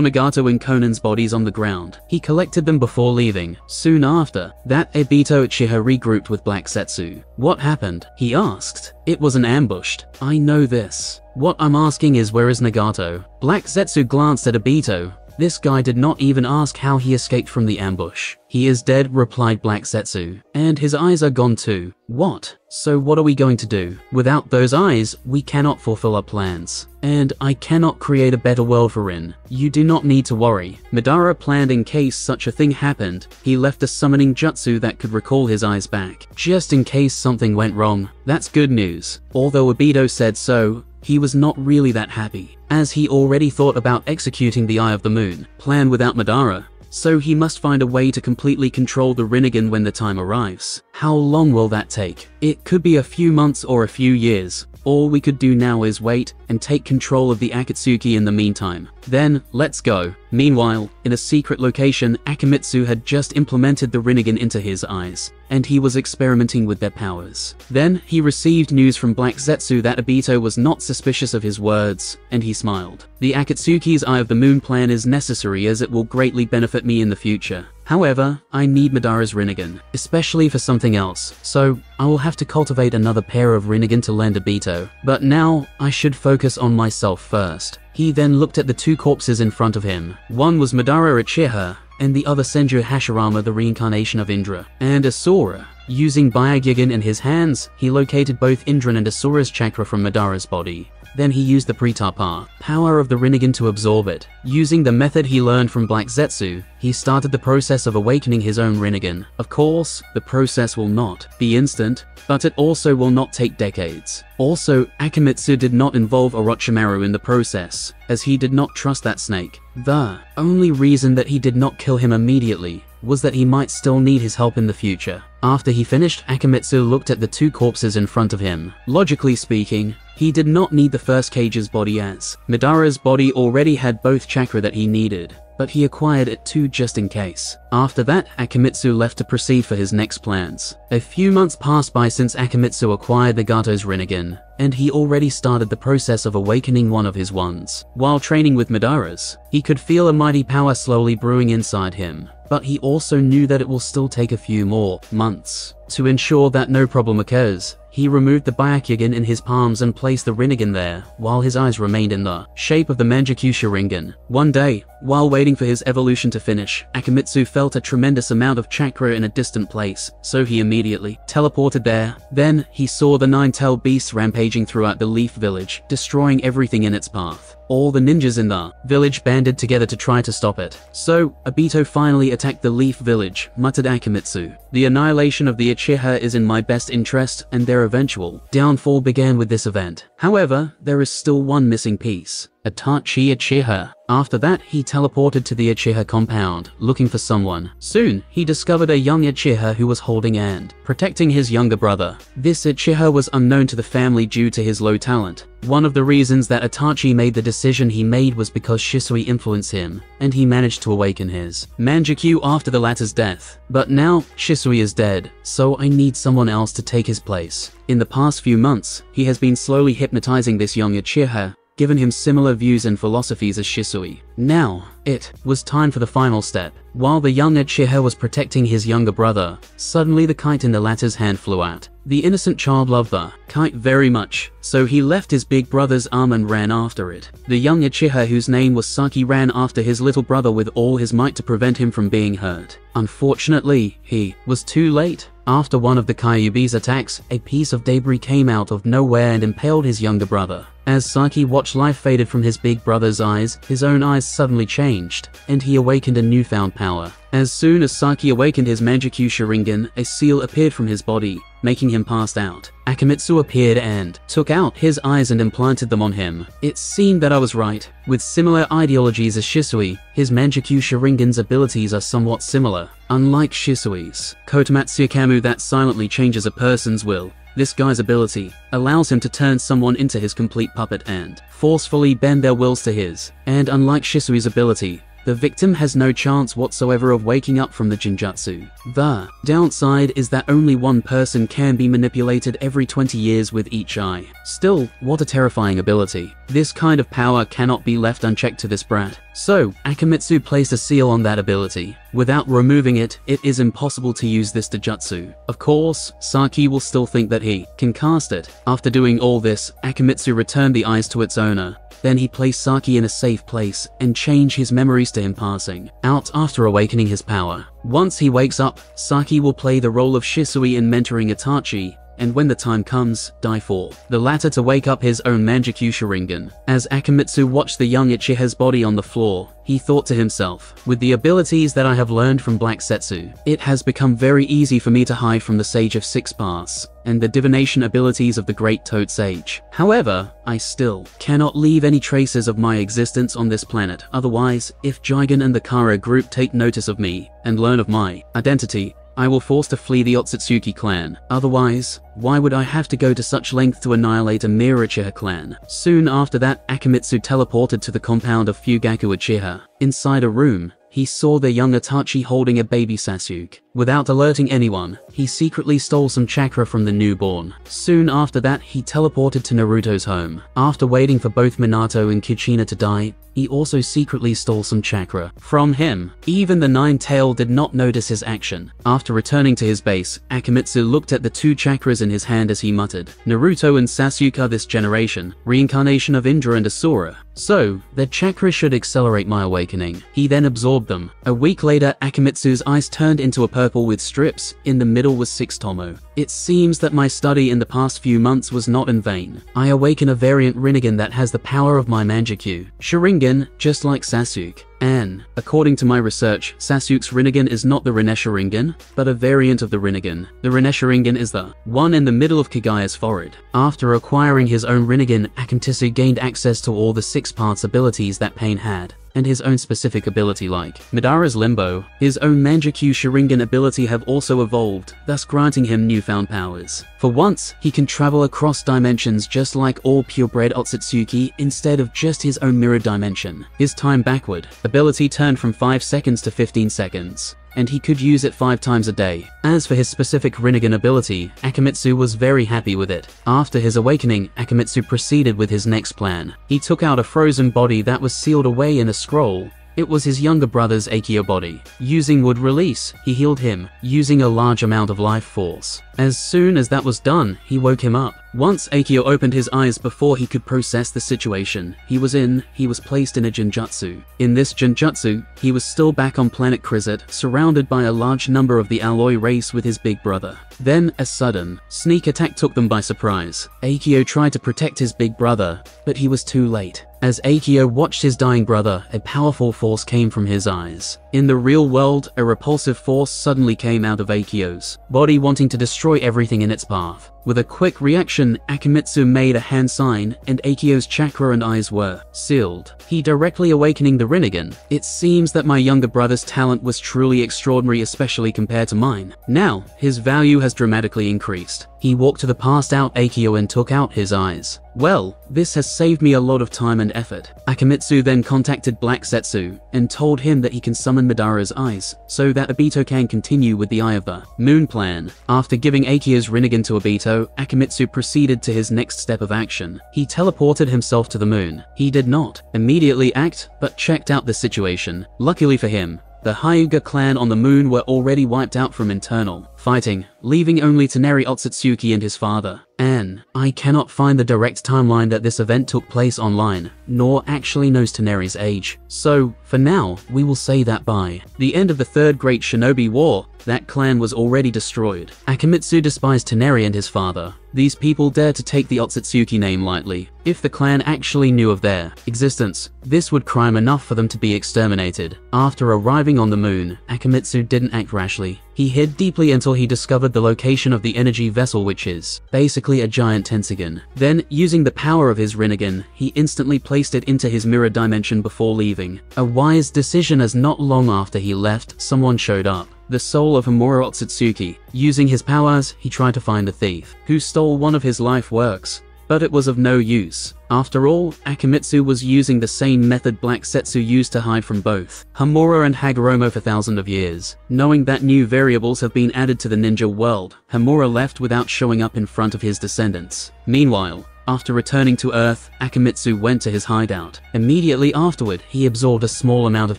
A: Nagato and Conan's bodies on the ground. He collected them before leaving. Soon after that, Obito Uchiha regrouped with Black Zetsu. "What happened?" he asked. "It was an ambush. I know this. What I'm asking is, where is Nagato?" Black Zetsu glanced at Obito, This guy did not even ask how he escaped from the ambush. He is dead, replied Black Zetsu. And his eyes are gone too. What? So what are we going to do? Without those eyes, we cannot fulfill our plans. And I cannot create a better world for Rin. You do not need to worry. Madara planned in case such a thing happened. He left a summoning jutsu that could recall his eyes back, just in case something went wrong. That's good news. Although Obito said so, he was not really that happy, as he already thought about executing the Eye of the Moon plan without Madara. So he must find a way to completely control the Rinnegan when the time arrives. How long will that take? It could be a few months or a few years. All we could do now is wait and take control of the Akatsuki in the meantime. Then, let's go. Meanwhile, in a secret location, Akamitsu had just implemented the Rinnegan into his eyes, and he was experimenting with their powers. Then, he received news from Black Zetsu that Obito was not suspicious of his words, and he smiled. The Akatsuki's Eye of the Moon plan is necessary as it will greatly benefit me in the future. However, I need Madara's Rinnegan, especially for something else, so I will have to cultivate another pair of Rinnegan to lend Obito. But now, I should focus on myself first. He then looked at the two corpses in front of him. One was Madara Uchiha, and the other Senju Hashirama, the reincarnation of Indra, and Asura. Using Byakugan in his hands, he located both Indran and Asura's chakra from Madara's body. Then he used the Pratapa power of the Rinnegan to absorb it. Using the method he learned from Black Zetsu, he started the process of awakening his own Rinnegan. Of course, the process will not be instant, but it also will not take decades. Also, Akamitsu did not involve Orochimaru in the process, as he did not trust that snake. The only reason that he did not kill him immediately was that he might still need his help in the future. After he finished, Akamitsu looked at the two corpses in front of him. Logically speaking, he did not need the first cage's body, as Madara's body already had both chakra that he needed, but he acquired it too just in case. After that, Akamitsu left to proceed for his next plans. A few months passed by since Akamitsu acquired Nagato's Rinnegan, and he already started the process of awakening one of his ones. While training with Madara's, he could feel a mighty power slowly brewing inside him, but he also knew that it will still take a few more months. To ensure that no problem occurs, he removed the Byakugan in his palms and placed the Rinnegan there, while his eyes remained in the shape of the Mangekyou Sharingan. One day, while waiting for his evolution to finish, Akamitsu felt a tremendous amount of chakra in a distant place, so he immediately teleported there. Then, he saw the nine-tailed beasts rampaging throughout the Leaf Village, destroying everything in its path. All the ninjas in the village banded together to try to stop it. So, Obito finally attacked the Leaf Village, muttered Akamitsu. The annihilation of the Uchiha is in my best interest, and their eventual downfall began with this event. However, there is still one missing piece. Itachi Uchiha. After that, he teleported to the Uchiha compound, looking for someone. Soon, he discovered a young Uchiha who was holding and protecting his younger brother. This Uchiha was unknown to the family due to his low talent. One of the reasons that Itachi made the decision he made was because Shisui influenced him, and he managed to awaken his Mangekyou after the latter's death. But now, Shisui is dead, so I need someone else to take his place. In the past few months, he has been slowly hypnotizing this young Uchiha, given him similar views and philosophies as Shisui. Now, it was time for the final step. While the young Uchiha was protecting his younger brother, suddenly the kite in the latter's hand flew out. The innocent child loved the kite very much, so he left his big brother's arm and ran after it. The young Uchiha, whose name was Saki, ran after his little brother with all his might to prevent him from being hurt. Unfortunately, he was too late. After one of the Kyuubi's attacks, a piece of debris came out of nowhere and impaled his younger brother. As Saki watched life faded from his big brother's eyes, his own eyes suddenly changed, and he awakened a newfound power. As soon as Saki awakened his Mangekyou Sharingan, a seal appeared from his body, making him passed out. Akamitsu appeared and took out his eyes and implanted them on him. It seemed that I was right. With similar ideologies as Shisui, his Mangekyou Sharingan's abilities are somewhat similar. Unlike Shisui's Kotomatsu Kamu that silently changes a person's will, this guy's ability allows him to turn someone into his complete puppet and forcefully bend their wills to his. And unlike Shisui's ability, the victim has no chance whatsoever of waking up from the Jinjutsu. The downside is that only one person can be manipulated every 20 years with each eye. Still, what a terrifying ability. This kind of power cannot be left unchecked to this brat. So, Akamitsu placed a seal on that ability. Without removing it, it is impossible to use this Dojutsu. Of course, Saki will still think that he can cast it. After doing all this, Akamitsu returned the eyes to its owner, Then he placed Saki in a safe place and changed his memories to him passing out after awakening his power. Once he wakes up, Saki will play the role of Shisui in mentoring Itachi, and when the time comes, die for the latter to wake up his own Mangekyo Sharingan. As Akamitsu watched the young Uchiha's body on the floor, he thought to himself, with the abilities that I have learned from Black Setsu, it has become very easy for me to hide from the Sage of Six Paths and the divination abilities of the Great Toad Sage. However, I still cannot leave any traces of my existence on this planet. Otherwise, if Jigen and the Kara group take notice of me and learn of my identity, I will force to flee the Otsutsuki clan. Otherwise, why would I have to go to such length to annihilate a mere Uchiha clan? Soon after that, Akamitsu teleported to the compound of Fugaku Uchiha. Inside a room, he saw the young Itachi holding a baby Sasuke. Without alerting anyone, he secretly stole some chakra from the newborn. Soon after that, he teleported to Naruto's home. After waiting for both Minato and Kuchina to die, he also secretly stole some chakra from him. Even the Nine-Tailed did not notice his action. After returning to his base, Akamitsu looked at the two chakras in his hand as he muttered, "Naruto and Sasuke are this generation, reincarnation of Indra and Asura. So, their chakra should accelerate my awakening." He then absorbed them. A week later, Akamitsu's eyes turned into a purple with strips. In the middle was 6 Tomo. It seems that my study in the past few months was not in vain. I awaken a variant Rinnegan that has the power of my Mangekyo Sharingan, just like Sasuke. And, according to my research, Sasuke's Rinnegan is not the Rinne Sharingan, but a variant of the Rinnegan. The Rinne Sharingan is the one in the middle of Kagaya's forehead. After acquiring his own Rinnegan, Akamitsu gained access to all the 6 parts abilities that Pain had, and his own specific ability like Madara's Limbo. His own Mangekyo Sharingan ability have also evolved, thus granting him newfound powers. For once, he can travel across dimensions just like all purebred Otsutsuki instead of just his own mirror dimension. His time backward ability turned from 5 seconds to 15 seconds. And he could use it 5 times a day. As for his specific Rinnegan ability, Akamitsu was very happy with it. After his awakening, Akamitsu proceeded with his next plan. He took out a frozen body that was sealed away in a scroll. It was his younger brother's Aikyo body. Using wood release, he healed him, using a large amount of life force. As soon as that was done, he woke him up. Once Aikyo opened his eyes before he could process the situation he was placed in a Genjutsu. In this Genjutsu, he was still back on planet Krizet, surrounded by a large number of the alloy race with his big brother. Then, a sudden, sneak attack took them by surprise. Aikyo tried to protect his big brother, but he was too late. As Aikyo watched his dying brother, a powerful force came from his eyes. In the real world, a repulsive force suddenly came out of Aikyo's body, wanting to destroy everything in its path. With a quick reaction, Akamitsu made a hand sign, and Aikyo's chakra and eyes were sealed. He directly awakening the Rinnegan. It seems that my younger brother's talent was truly extraordinary, especially compared to mine. Now, his value has dramatically increased. He walked to the passed out Aikyo and took out his eyes. Well, this has saved me a lot of time and effort. Akamitsu then contacted Black Setsu and told him that he can summon Madara's eyes so that Obito can continue with the Eye of the Moon plan. After giving Aikyo's Rinnegan to Obito, Akamitsu proceeded to his next step of action. He teleported himself to the moon. He did not immediately act, but checked out the situation. Luckily for him, the Hyuga clan on the moon were already wiped out from internal fighting, leaving only Toneri Otsutsuki and his father. And I cannot find the direct timeline that this event took place online, nor actually knows Toneri's age. So, for now, we will say that by the end of the Third Great Shinobi War, that clan was already destroyed. Akamitsu despised Toneri and his father. These people dared to take the Otsutsuki name lightly. If the clan actually knew of their existence, this would crime enough for them to be exterminated. After arriving on the moon, Akamitsu didn't act rashly. He hid deeply until he discovered the location of the energy vessel, which is basically a giant Tensogun. Then, using the power of his Rinnegan, he instantly placed it into his mirror dimension before leaving. A wise decision, as not long after he left, someone showed up. The soul of Homura Otsutsuki. Using his powers, he tried to find the thief, who stole one of his life works, but it was of no use. After all, Akamitsu was using the same method Black Setsu used to hide from both Homura and Hagoromo for thousands of years. Knowing that new variables have been added to the ninja world, Homura left without showing up in front of his descendants. Meanwhile, After returning to Earth, Akamitsu went to his hideout. Immediately afterward, he absorbed a small amount of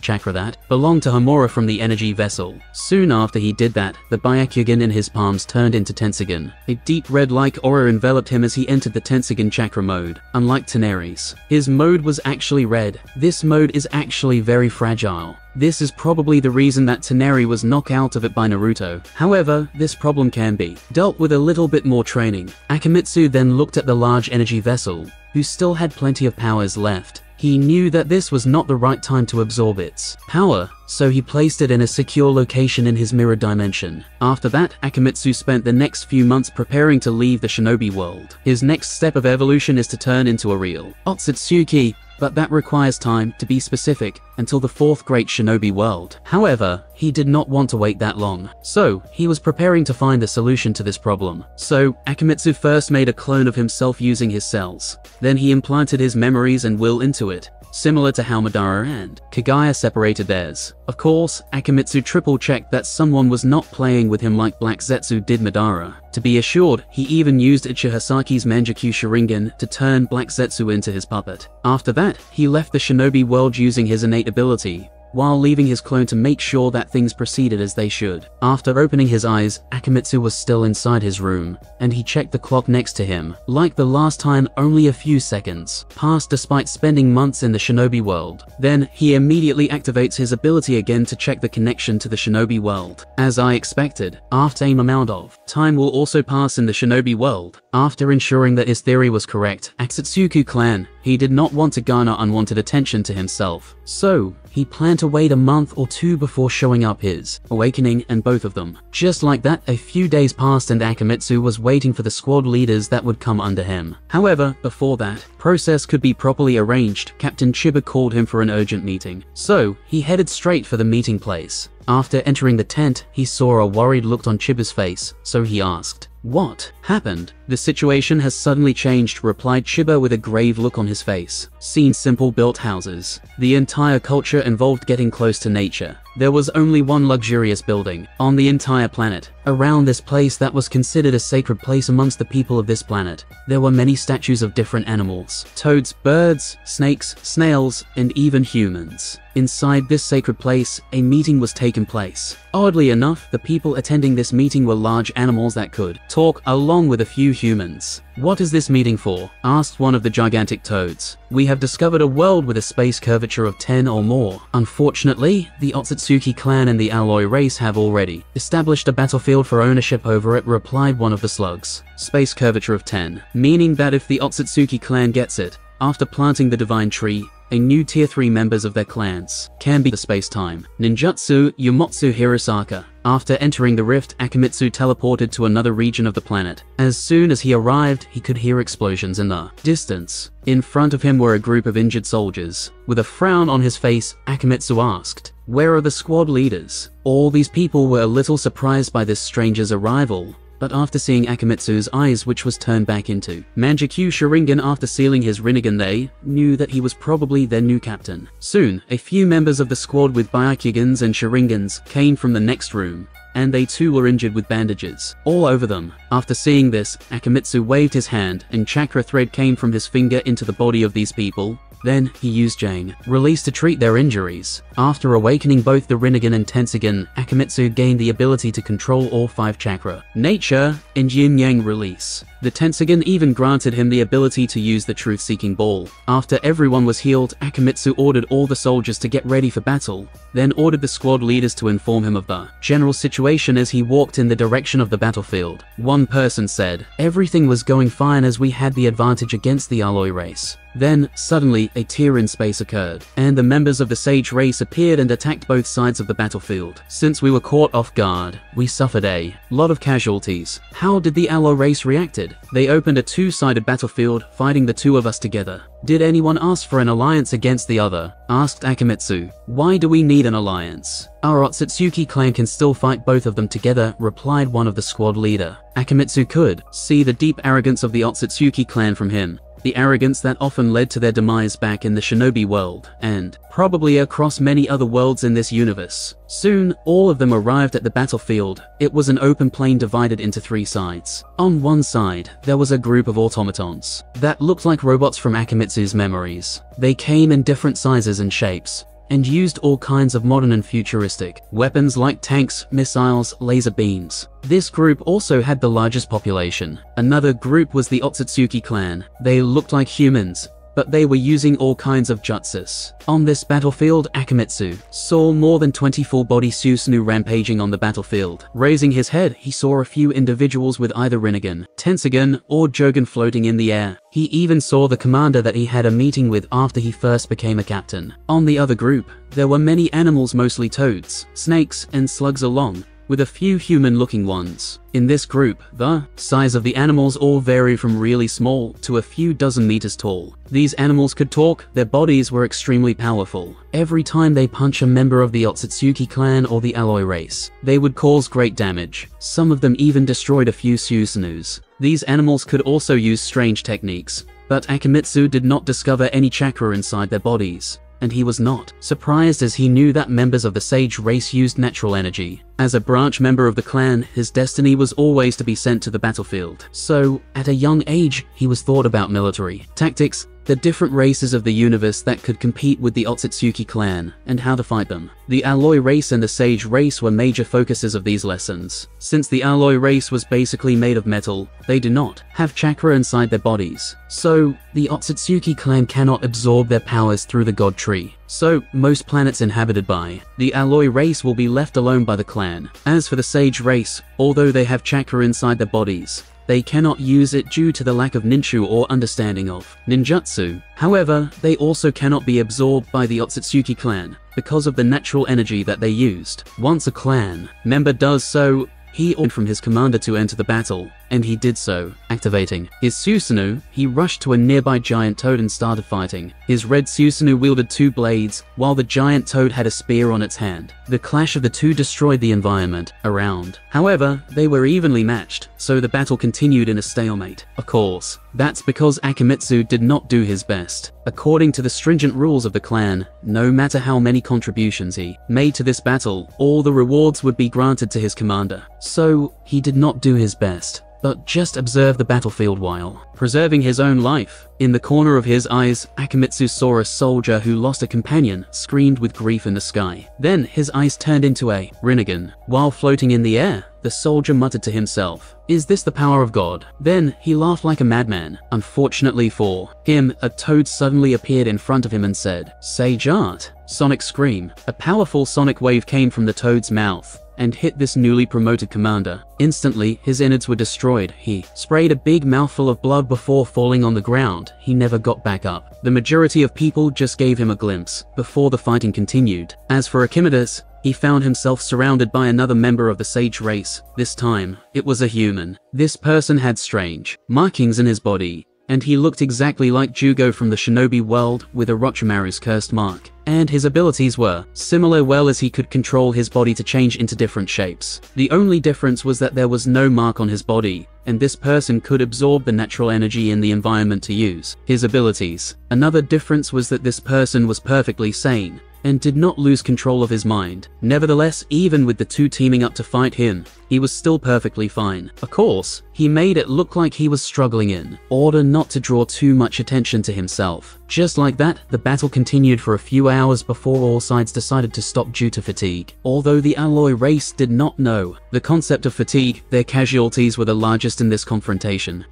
A: chakra that belonged to Homura from the energy vessel. Soon after he did that, the Byakugan in his palms turned into Tensogun. A deep red-like aura enveloped him as he entered the Tensogun chakra mode. Unlike Toneri's, his mode was actually red. This mode is actually very fragile. This is probably the reason that Toneri was knocked out of it by Naruto. However, this problem can be dealt with a little bit more training. Akamitsu then looked at the large energy vessel, who still had plenty of powers left. He knew that this was not the right time to absorb its power, so he placed it in a secure location in his mirror dimension. After that, Akamitsu spent the next few months preparing to leave the shinobi world. His next step of evolution is to turn into a real Otsutsuki, but that requires time, to be specific, until the fourth great shinobi world. However, he did not want to wait that long, so he was preparing to find the solution to this problem. So, Akamitsu first made a clone of himself using his cells. Then he implanted his memories and will into it, similar to how Madara and Kagaya separated theirs. Of course, Akamitsu triple-checked that someone was not playing with him like Black Zetsu did Madara. To be assured, he even used Ichihasaki's Manjaku Sharingan to turn Black Zetsu into his puppet. After that, he left the shinobi world using his innate ability, while leaving his clone to make sure that things proceeded as they should. After opening his eyes, Akamitsu was still inside his room, and he checked the clock next to him. Like the last time, only a few seconds passed despite spending months in the shinobi world. Then, he immediately activates his ability again to check the connection to the shinobi world. As I expected, after a amount of time will also pass in the shinobi world. After ensuring that his theory was correct, Akatsuki clan, he did not want to garner unwanted attention to himself. So, he planned to wait a month or two before showing up his awakening, and both of them. Just like that, a few days passed and Akamitsu was waiting for the squad leaders that would come under him. However, before that process could be properly arranged, Captain Chiba called him for an urgent meeting. So, he headed straight for the meeting place. After entering the tent, he saw a worried look on Chiba's face, so he asked, "What happened?" "The situation has suddenly changed," replied Chiba with a grave look on his face. Seen simple built houses. The entire culture involved getting close to nature. There was only one luxurious building on the entire planet. Around this place that was considered a sacred place amongst the people of this planet, there were many statues of different animals. Toads, birds, snakes, snails, and even humans. Inside this sacred place, a meeting was taking place. Oddly enough, the people attending this meeting were large animals that could talk, along with a few humans. "What is this meeting for?" asked one of the gigantic toads. "We have discovered a world with a space curvature of 10 or more. Unfortunately, the Otsutsuki clan and the alloy race have already established a battlefield for ownership over it," replied one of the slugs. "Space curvature of 10, meaning that if the Otsutsuki clan gets it, after planting the divine tree, a new tier 3 members of their clans can be the space-time. Ninjutsu Yumotsu Hirosaka." After entering the rift, Akamitsu teleported to another region of the planet. As soon as he arrived, he could hear explosions in the distance. In front of him were a group of injured soldiers. With a frown on his face, Akamitsu asked, "Where are the squad leaders?" All these people were a little surprised by this stranger's arrival, but after seeing Akamitsu's eyes, which was turned back into Manjaku Sharingan after sealing his Rinnegan, they knew that he was probably their new captain. Soon, a few members of the squad with Byakugans and Sharingans came from the next room, and they too were injured with bandages all over them. After seeing this, Akamitsu waved his hand, and chakra thread came from his finger into the body of these people. Then, he used Jang release to treat their injuries. After awakening both the Rinnegan and Tensogun, Akamitsu gained the ability to control all 5 chakra, nature, and yin-yang release. The Tensogun even granted him the ability to use the truth-seeking ball. After everyone was healed, Akamitsu ordered all the soldiers to get ready for battle, then ordered the squad leaders to inform him of the general situation as he walked in the direction of the battlefield. One person said, "Everything was going fine as we had the advantage against the alloy race." Then, suddenly, a tear in space occurred, and the members of the Sage race appeared and attacked both sides of the battlefield. Since we were caught off guard, we suffered a lot of casualties. How did the alloy race reacted? They opened a 2-sided battlefield, fighting the 2 of us together. "Did anyone ask for an alliance against the other?" asked Akamitsu. "Why do we need an alliance? Our Otsutsuki clan can still fight both of them together," replied one of the squad leader. Akamitsu could see the deep arrogance of the Otsutsuki clan from him. the arrogance that often led to their demise back in the shinobi world, and probably across many other worlds in this universe. Soon, all of them arrived at the battlefield. It was an open plain divided into 3 sides. On one side, there was a group of automatons that looked like robots from Akimitsu's memories. They came in different sizes and shapes, and used all kinds of modern and futuristic weapons like tanks, missiles, laser beams. This group also had the largest population. Another group was the Otsutsuki clan. They looked like humans, but they were using all kinds of jutsus. On this battlefield, Akimitsu saw more than 20 full-body Susanoo rampaging on the battlefield. Raising his head, he saw a few individuals with either Rinnegan, Tensagen, or Jogan floating in the air. He even saw the commander that he had a meeting with after he first became a captain. On the other group, there were many animals, mostly toads, snakes, and slugs along with a few human-looking ones. In this group, the size of the animals all vary from really small to a few dozen meters tall. These animals could talk, their bodies were extremely powerful. Every time they punch a member of the Otsutsuki clan or the alloy race, they would cause great damage. Some of them even destroyed a few Susanoos. These animals could also use strange techniques, but Akimitsu did not discover any chakra inside their bodies. And he was not surprised, as he knew that members of the Sage race used natural energy. As a branch member of the clan, his destiny was always to be sent to the battlefield. So, at a young age, he was thought about military tactics, the different races of the universe that could compete with the Otsutsuki clan, and how to fight them. The alloy race and the Sage race were major focuses of these lessons. Since the alloy race was basically made of metal, they do not have chakra inside their bodies. So, the Otsutsuki clan cannot absorb their powers through the God Tree. So, most planets inhabited by the alloy race will be left alone by the clan. As for the Sage race, although they have chakra inside their bodies, they cannot use it due to the lack of ninchu or understanding of ninjutsu. However, they also cannot be absorbed by the Otsutsuki clan because of the natural energy that they used. Once a clan member does so, he ordered from his commander to enter the battle, and he did so. Activating his Susanoo, he rushed to a nearby giant toad and started fighting. His red Susanoo wielded 2 blades, while the giant toad had a spear on its hand. The clash of the two destroyed the environment around. However, they were evenly matched, so the battle continued in a stalemate. Of course, that's because Akimitsu did not do his best. According to the stringent rules of the clan, no matter how many contributions he made to this battle, all the rewards would be granted to his commander. So, he did not do his best, but just observed the battlefield while preserving his own life. In the corner of his eyes, Akimitsu saw a soldier who lost a companion, screamed with grief in the sky. Then his eyes turned into a Rinnegan. While floating in the air, the soldier muttered to himself, "Is this the power of God?" Then he laughed like a madman. Unfortunately for him, a toad suddenly appeared in front of him and said, "Sage art." Sonic scream. A powerful sonic wave came from the toad's mouth and hit this newly promoted commander. Instantly, his innards were destroyed. He sprayed a big mouthful of blood before falling on the ground. He never got back up. The majority of people just gave him a glimpse before the fighting continued. As for Archimedes, he found himself surrounded by another member of the Sage race. This time, it was a human. This person had strange markings in his body, and he looked exactly like Jugo from the Shinobi world with Orochimaru's cursed mark. And his abilities were similar, well as he could control his body to change into different shapes. The only difference was that there was no mark on his body, and this person could absorb the natural energy in the environment to use his abilities. Another difference was that this person was perfectly sane and did not lose control of his mind. Nevertheless, even with the two teaming up to fight him, he was still perfectly fine. Of course, he made it look like he was struggling in order not to draw too much attention to himself. Just like that, the battle continued for a few hours before all sides decided to stop due to fatigue. Although the alloy race did not know the concept of fatigue, their casualties were the largest in this confrontation.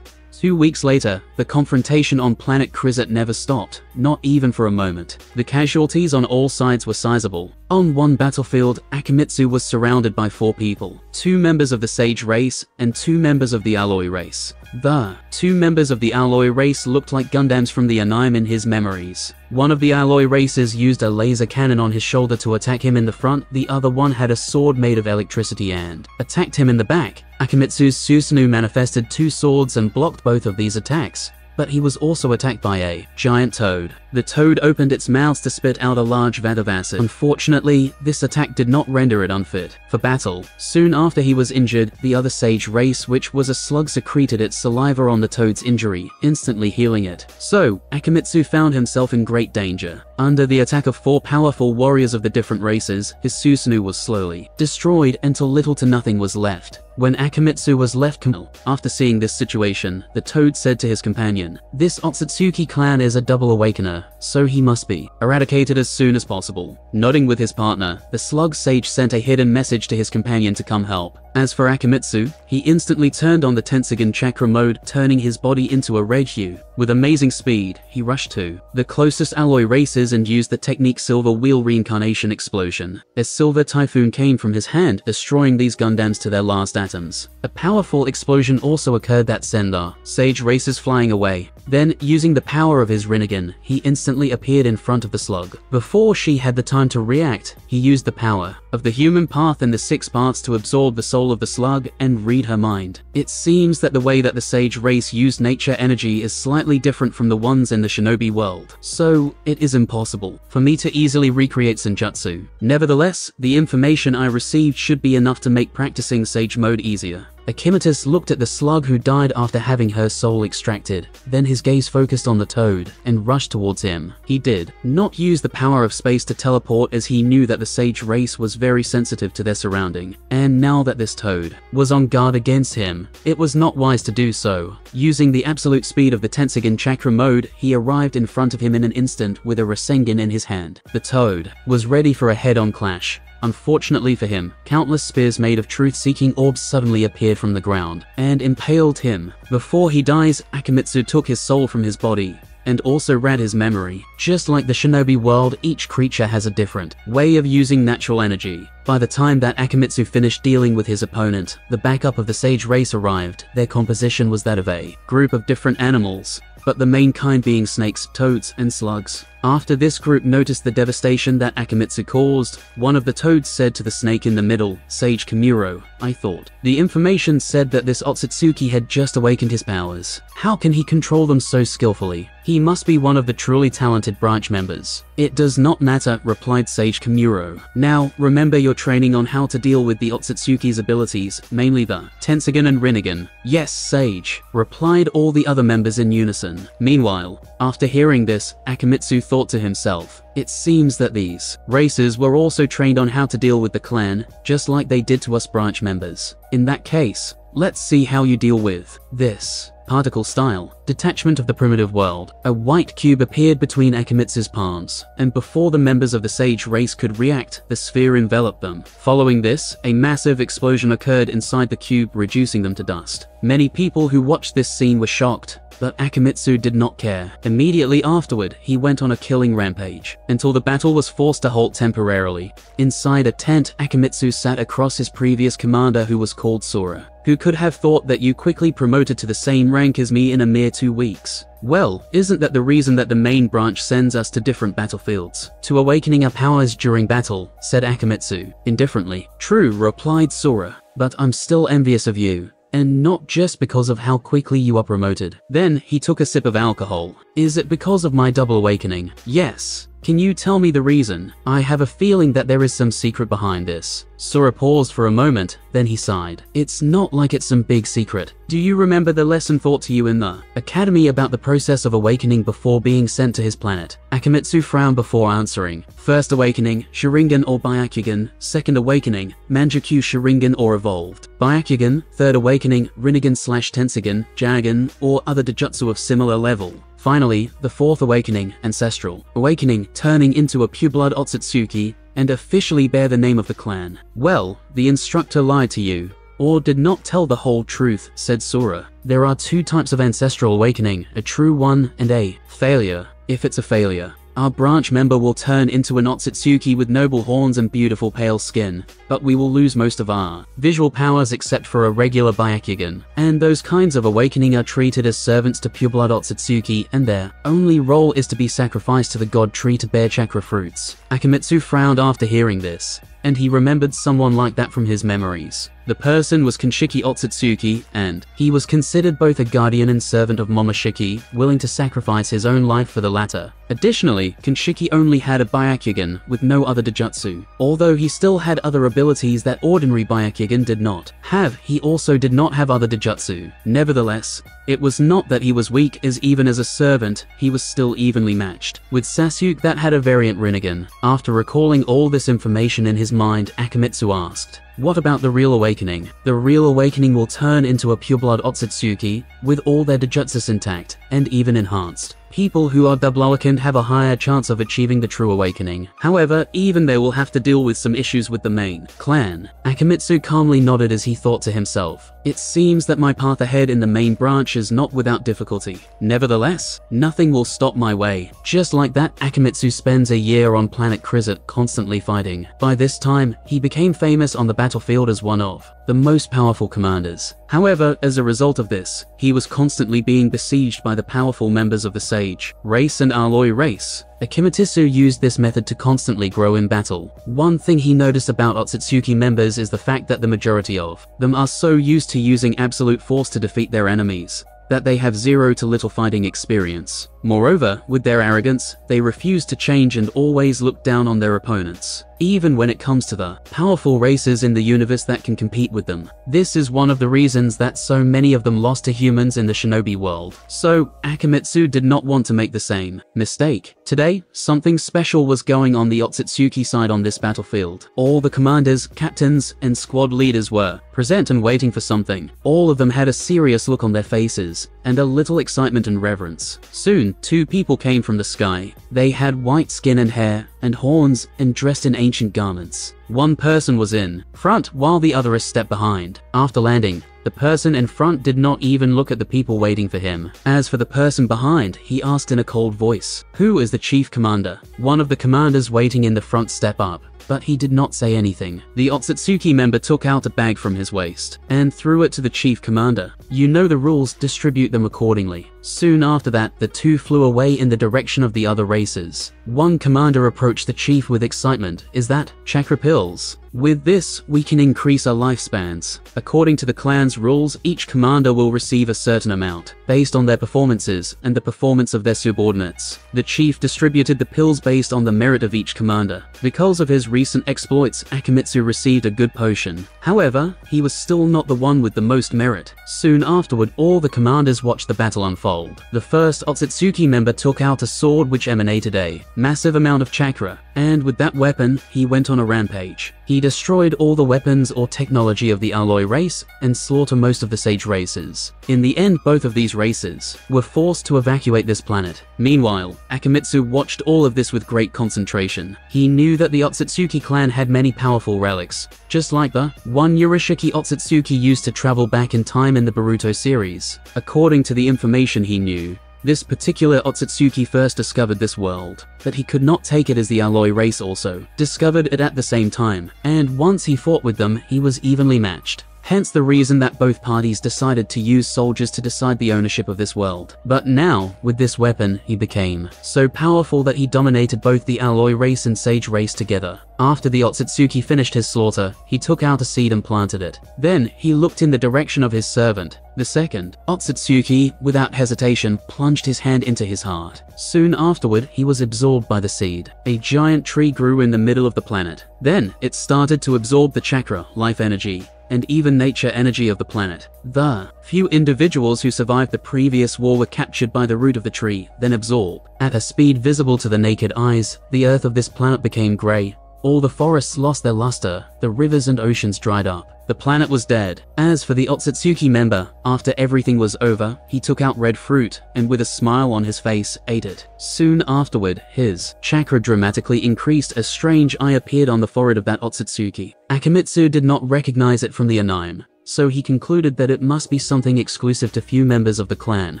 A: 2 weeks later, the confrontation on planet Krizet never stopped, not even for a moment. The casualties on all sides were sizable. On one battlefield, Akimitsu was surrounded by 4 people, 2 members of the Sage race and 2 members of the alloy race. The 2 members of the alloy race looked like Gundams from the anime in his memories. One of the alloy races used a laser cannon on his shoulder to attack him in the front, the other one had a sword made of electricity and attacked him in the back. Akimitsu's Susanoo manifested 2 swords and blocked both of these attacks. but he was also attacked by a giant toad. The toad opened its mouth to spit out a large vat of acid. Unfortunately, this attack did not render it unfit for battle. Soon after he was injured, the other sage race, which was a slug, secreted its saliva on the toad's injury, instantly healing it. So, Akimitsu found himself in great danger. Under the attack of 4 powerful warriors of the different races, his Susanoo was slowly destroyed until little to nothing was left. When Akimitsu was left after seeing this situation, the toad said to his companion, "This Otsutsuki clan is a double awakener, so he must be eradicated as soon as possible." Nodding with his partner, the slug sage sent a hidden message to his companion to come help. As for Akimitsu, he instantly turned on the Tensogen chakra mode, turning his body into a red hue. With amazing speed, he rushed to the closest alloy races and used the technique Silver Wheel Reincarnation Explosion. A silver typhoon came from his hand, destroying these Gundams to their last atoms. A powerful explosion also occurred that sent the sage races flying away. Then, using the power of his Rinnegan, he instantly appeared in front of the slug. Before she had the time to react, he used the power of the human path and the 6 parts to absorb the soul of the slug and read her mind. It seems that the way that the sage race used nature energy is slightly different from the ones in the shinobi world, so it is impossible for me to easily recreate Senjutsu. Nevertheless, the information I received should be enough to make practicing sage mode easier. Akimitsu looked at the slug who died after having her soul extracted. Then his gaze focused on the toad and rushed towards him. He did not use the power of space to teleport, as he knew that the sage race was very sensitive to their surrounding. And now that this toad was on guard against him, it was not wise to do so. Using the absolute speed of the Tensogen chakra mode, he arrived in front of him in an instant with a Rasengan in his hand. The toad was ready for a head-on clash. Unfortunately for him, countless spears made of truth-seeking orbs suddenly appeared from the ground and impaled him. Before he dies, Akimitsu took his soul from his body and also read his memory. Just like the shinobi world, each creature has a different way of using natural energy. By the time that Akimitsu finished dealing with his opponent, the backup of the sage race arrived. Their composition was that of a group of different animals, but the main kind being snakes, toads, and slugs. After this group noticed the devastation that Akimitsu caused, one of the toads said to the snake in the middle, "Sage Kamuro, I thought the information said that this Otsutsuki had just awakened his powers. How can he control them so skillfully? He must be one of the truly talented branch members." "It does not matter," replied Sage Kamuro. "Now, remember your training on how to deal with the Otsutsuki's abilities, mainly the Tensogen and Rinnegan." "Yes, Sage," replied all the other members in unison. Meanwhile, after hearing this, Akimitsu thought to himself, "It seems that these races were also trained on how to deal with the clan, just like they did to us branch members. In that case, let's see how you deal with this." Particle style detachment of the primitive world. A white cube appeared between Akimitsu's palms, and before the members of the sage race could react, the sphere enveloped them. Following this, a massive explosion occurred inside the cube, reducing them to dust. Many people who watched this scene were shocked, but Akimitsu did not care. Immediately afterward, he went on a killing rampage, until the battle was forced to halt temporarily. Inside a tent, Akimitsu sat across his previous commander, who was called Sora. "Who could have thought that you quickly promoted to the same rank as me in a mere 2 weeks? Well, isn't that the reason that the main branch sends us to different battlefields? To awakening our powers during battle," said Akimitsu, indifferently. "True," replied Sora, "but I'm still envious of you. And not just because of how quickly you are promoted." Then he took a sip of alcohol. "Is it because of my double awakening?" "Yes." "Can you tell me the reason? I have a feeling that there is some secret behind this." Sora paused for a moment, then he sighed. "It's not like it's some big secret. Do you remember the lesson taught to you in the academy about the process of awakening before being sent to his planet?" Akimitsu frowned before answering. "First awakening, Sharingan or Byakugan. Second awakening, Manjutsu Sharingan or Evolved Byakugan. Third awakening, Rinnegan/Tensogen, Jagan, or other Dojutsu of similar level. Finally, the fourth awakening, Ancestral Awakening, turning into a pure-blood Otsutsuki and officially bear the name of the clan." "Well, the instructor lied to you, or did not tell the whole truth," said Sora. "There are 2 types of Ancestral Awakening, a true one and a failure. If it's a failure, our branch member will turn into an Otsutsuki with noble horns and beautiful pale skin, but we will lose most of our visual powers except for a regular Byakugan. And those kinds of awakening are treated as servants to pureblood Otsutsuki, and their only role is to be sacrificed to the god tree to bear chakra fruits." Akimitsu frowned after hearing this. and he remembered someone like that from his memories. The person was Kinshiki Otsutsuki, and he was considered both a guardian and servant of Momoshiki, willing to sacrifice his own life for the latter. Additionally, Kinshiki only had a Byakugan with no other Dojutsu. Although he still had other abilities that ordinary Byakugan did not have, he also did not have other Dojutsu. Nevertheless, it was not that he was weak, as even as a servant, he was still evenly matched with Sasuke that had a variant Rinnegan. After recalling all this information in his mind, Akamitsu asked, "What about the real awakening?" The real awakening will turn into a pureblood Otsutsuki, with all their Dojutsus intact, and even enhanced. People who are double awakened have a higher chance of achieving the true awakening. However, even they will have to deal with some issues with the main clan. Akamitsu calmly nodded as he thought to himself, "It seems that my path ahead in the main branch is not without difficulty. Nevertheless, nothing will stop my way." Just like that, Akamitsu spends a year on planet Krizet constantly fighting. By this time, he became famous on the battlefield as one of the most powerful commanders. However, as a result of this, he was constantly being besieged by the powerful members of the Sage race and Alloy race. Akamitsu used this method to constantly grow in battle. One thing he noticed about Otsutsuki members is the fact that the majority of them are so used to using absolute force to defeat their enemies that they have zero to little fighting experience. Moreover, with their arrogance, they refuse to change and always look down on their opponents, even when it comes to the powerful races in the universe that can compete with them. This is one of the reasons that so many of them lost to humans in the shinobi world. So, Akamitsu did not want to make the same mistake. Today, something special was going on the Otsutsuki side on this battlefield. All the commanders, captains, and squad leaders were present and waiting for something. All of them had a serious look on their faces, and a little excitement and reverence. Soon, two people came from the sky. They had white skin and hair, and horns, and dressed in ancient garments. One person was in front, while the other a step behind. After landing, the person in front did not even look at the people waiting for him. As for the person behind, he asked in a cold voice, "Who is the chief commander?" One of the commanders waiting in the front stepped up, but he did not say anything. The Otsutsuki member took out a bag from his waist and threw it to the chief commander. "You know the rules, distribute them accordingly." Soon after that, the two flew away in the direction of the other races. One commander approached the chief with excitement. "Is that chakra pills? With this, we can increase our lifespans. According to the clan's rules, each commander will receive a certain amount, based on their performances and the performance of their subordinates." The chief distributed the pills based on the merit of each commander. Because of his recent exploits, Akamitsu received a good potion. However, he was still not the one with the most merit. Soon afterward, all the commanders watched the battle unfold. The first Otsutsuki member took out a sword which emanated a massive amount of chakra, and with that weapon, he went on a rampage. He destroyed all the weapons or technology of the Alloy race and slaughtered most of the Sage races. In the end, both of these races were forced to evacuate this planet. Meanwhile, Akamitsu watched all of this with great concentration. He knew that the Otsutsuki clan had many powerful relics, just like the one Urashiki Otsutsuki used to travel back in time in the Boruto series. According to the information he knew, this particular Otsutsuki first discovered this world, but he could not take it as the Alloy race also discovered it at the same time, and once he fought with them, he was evenly matched. Hence the reason that both parties decided to use soldiers to decide the ownership of this world. But now, with this weapon, he became so powerful that he dominated both the Alloy race and Sage race together. After the Otsutsuki finished his slaughter, he took out a seed and planted it. Then, he looked in the direction of his servant. The second Otsutsuki, without hesitation, plunged his hand into his heart. Soon afterward, he was absorbed by the seed. A giant tree grew in the middle of the planet. Then, it started to absorb the chakra, life energy, and even nature energy of the planet. The few individuals who survived the previous war were captured by the root of the tree, then absorbed. At a speed visible to the naked eyes, the earth of this planet became grey. All the forests lost their luster, the rivers and oceans dried up. The planet was dead. As for the Otsutsuki member, after everything was over, he took out red fruit, and with a smile on his face, ate it. Soon afterward, his chakra dramatically increased. A strange eye appeared on the forehead of that Otsutsuki. Akamitsu did not recognize it from the anime, so he concluded that it must be something exclusive to few members of the clan.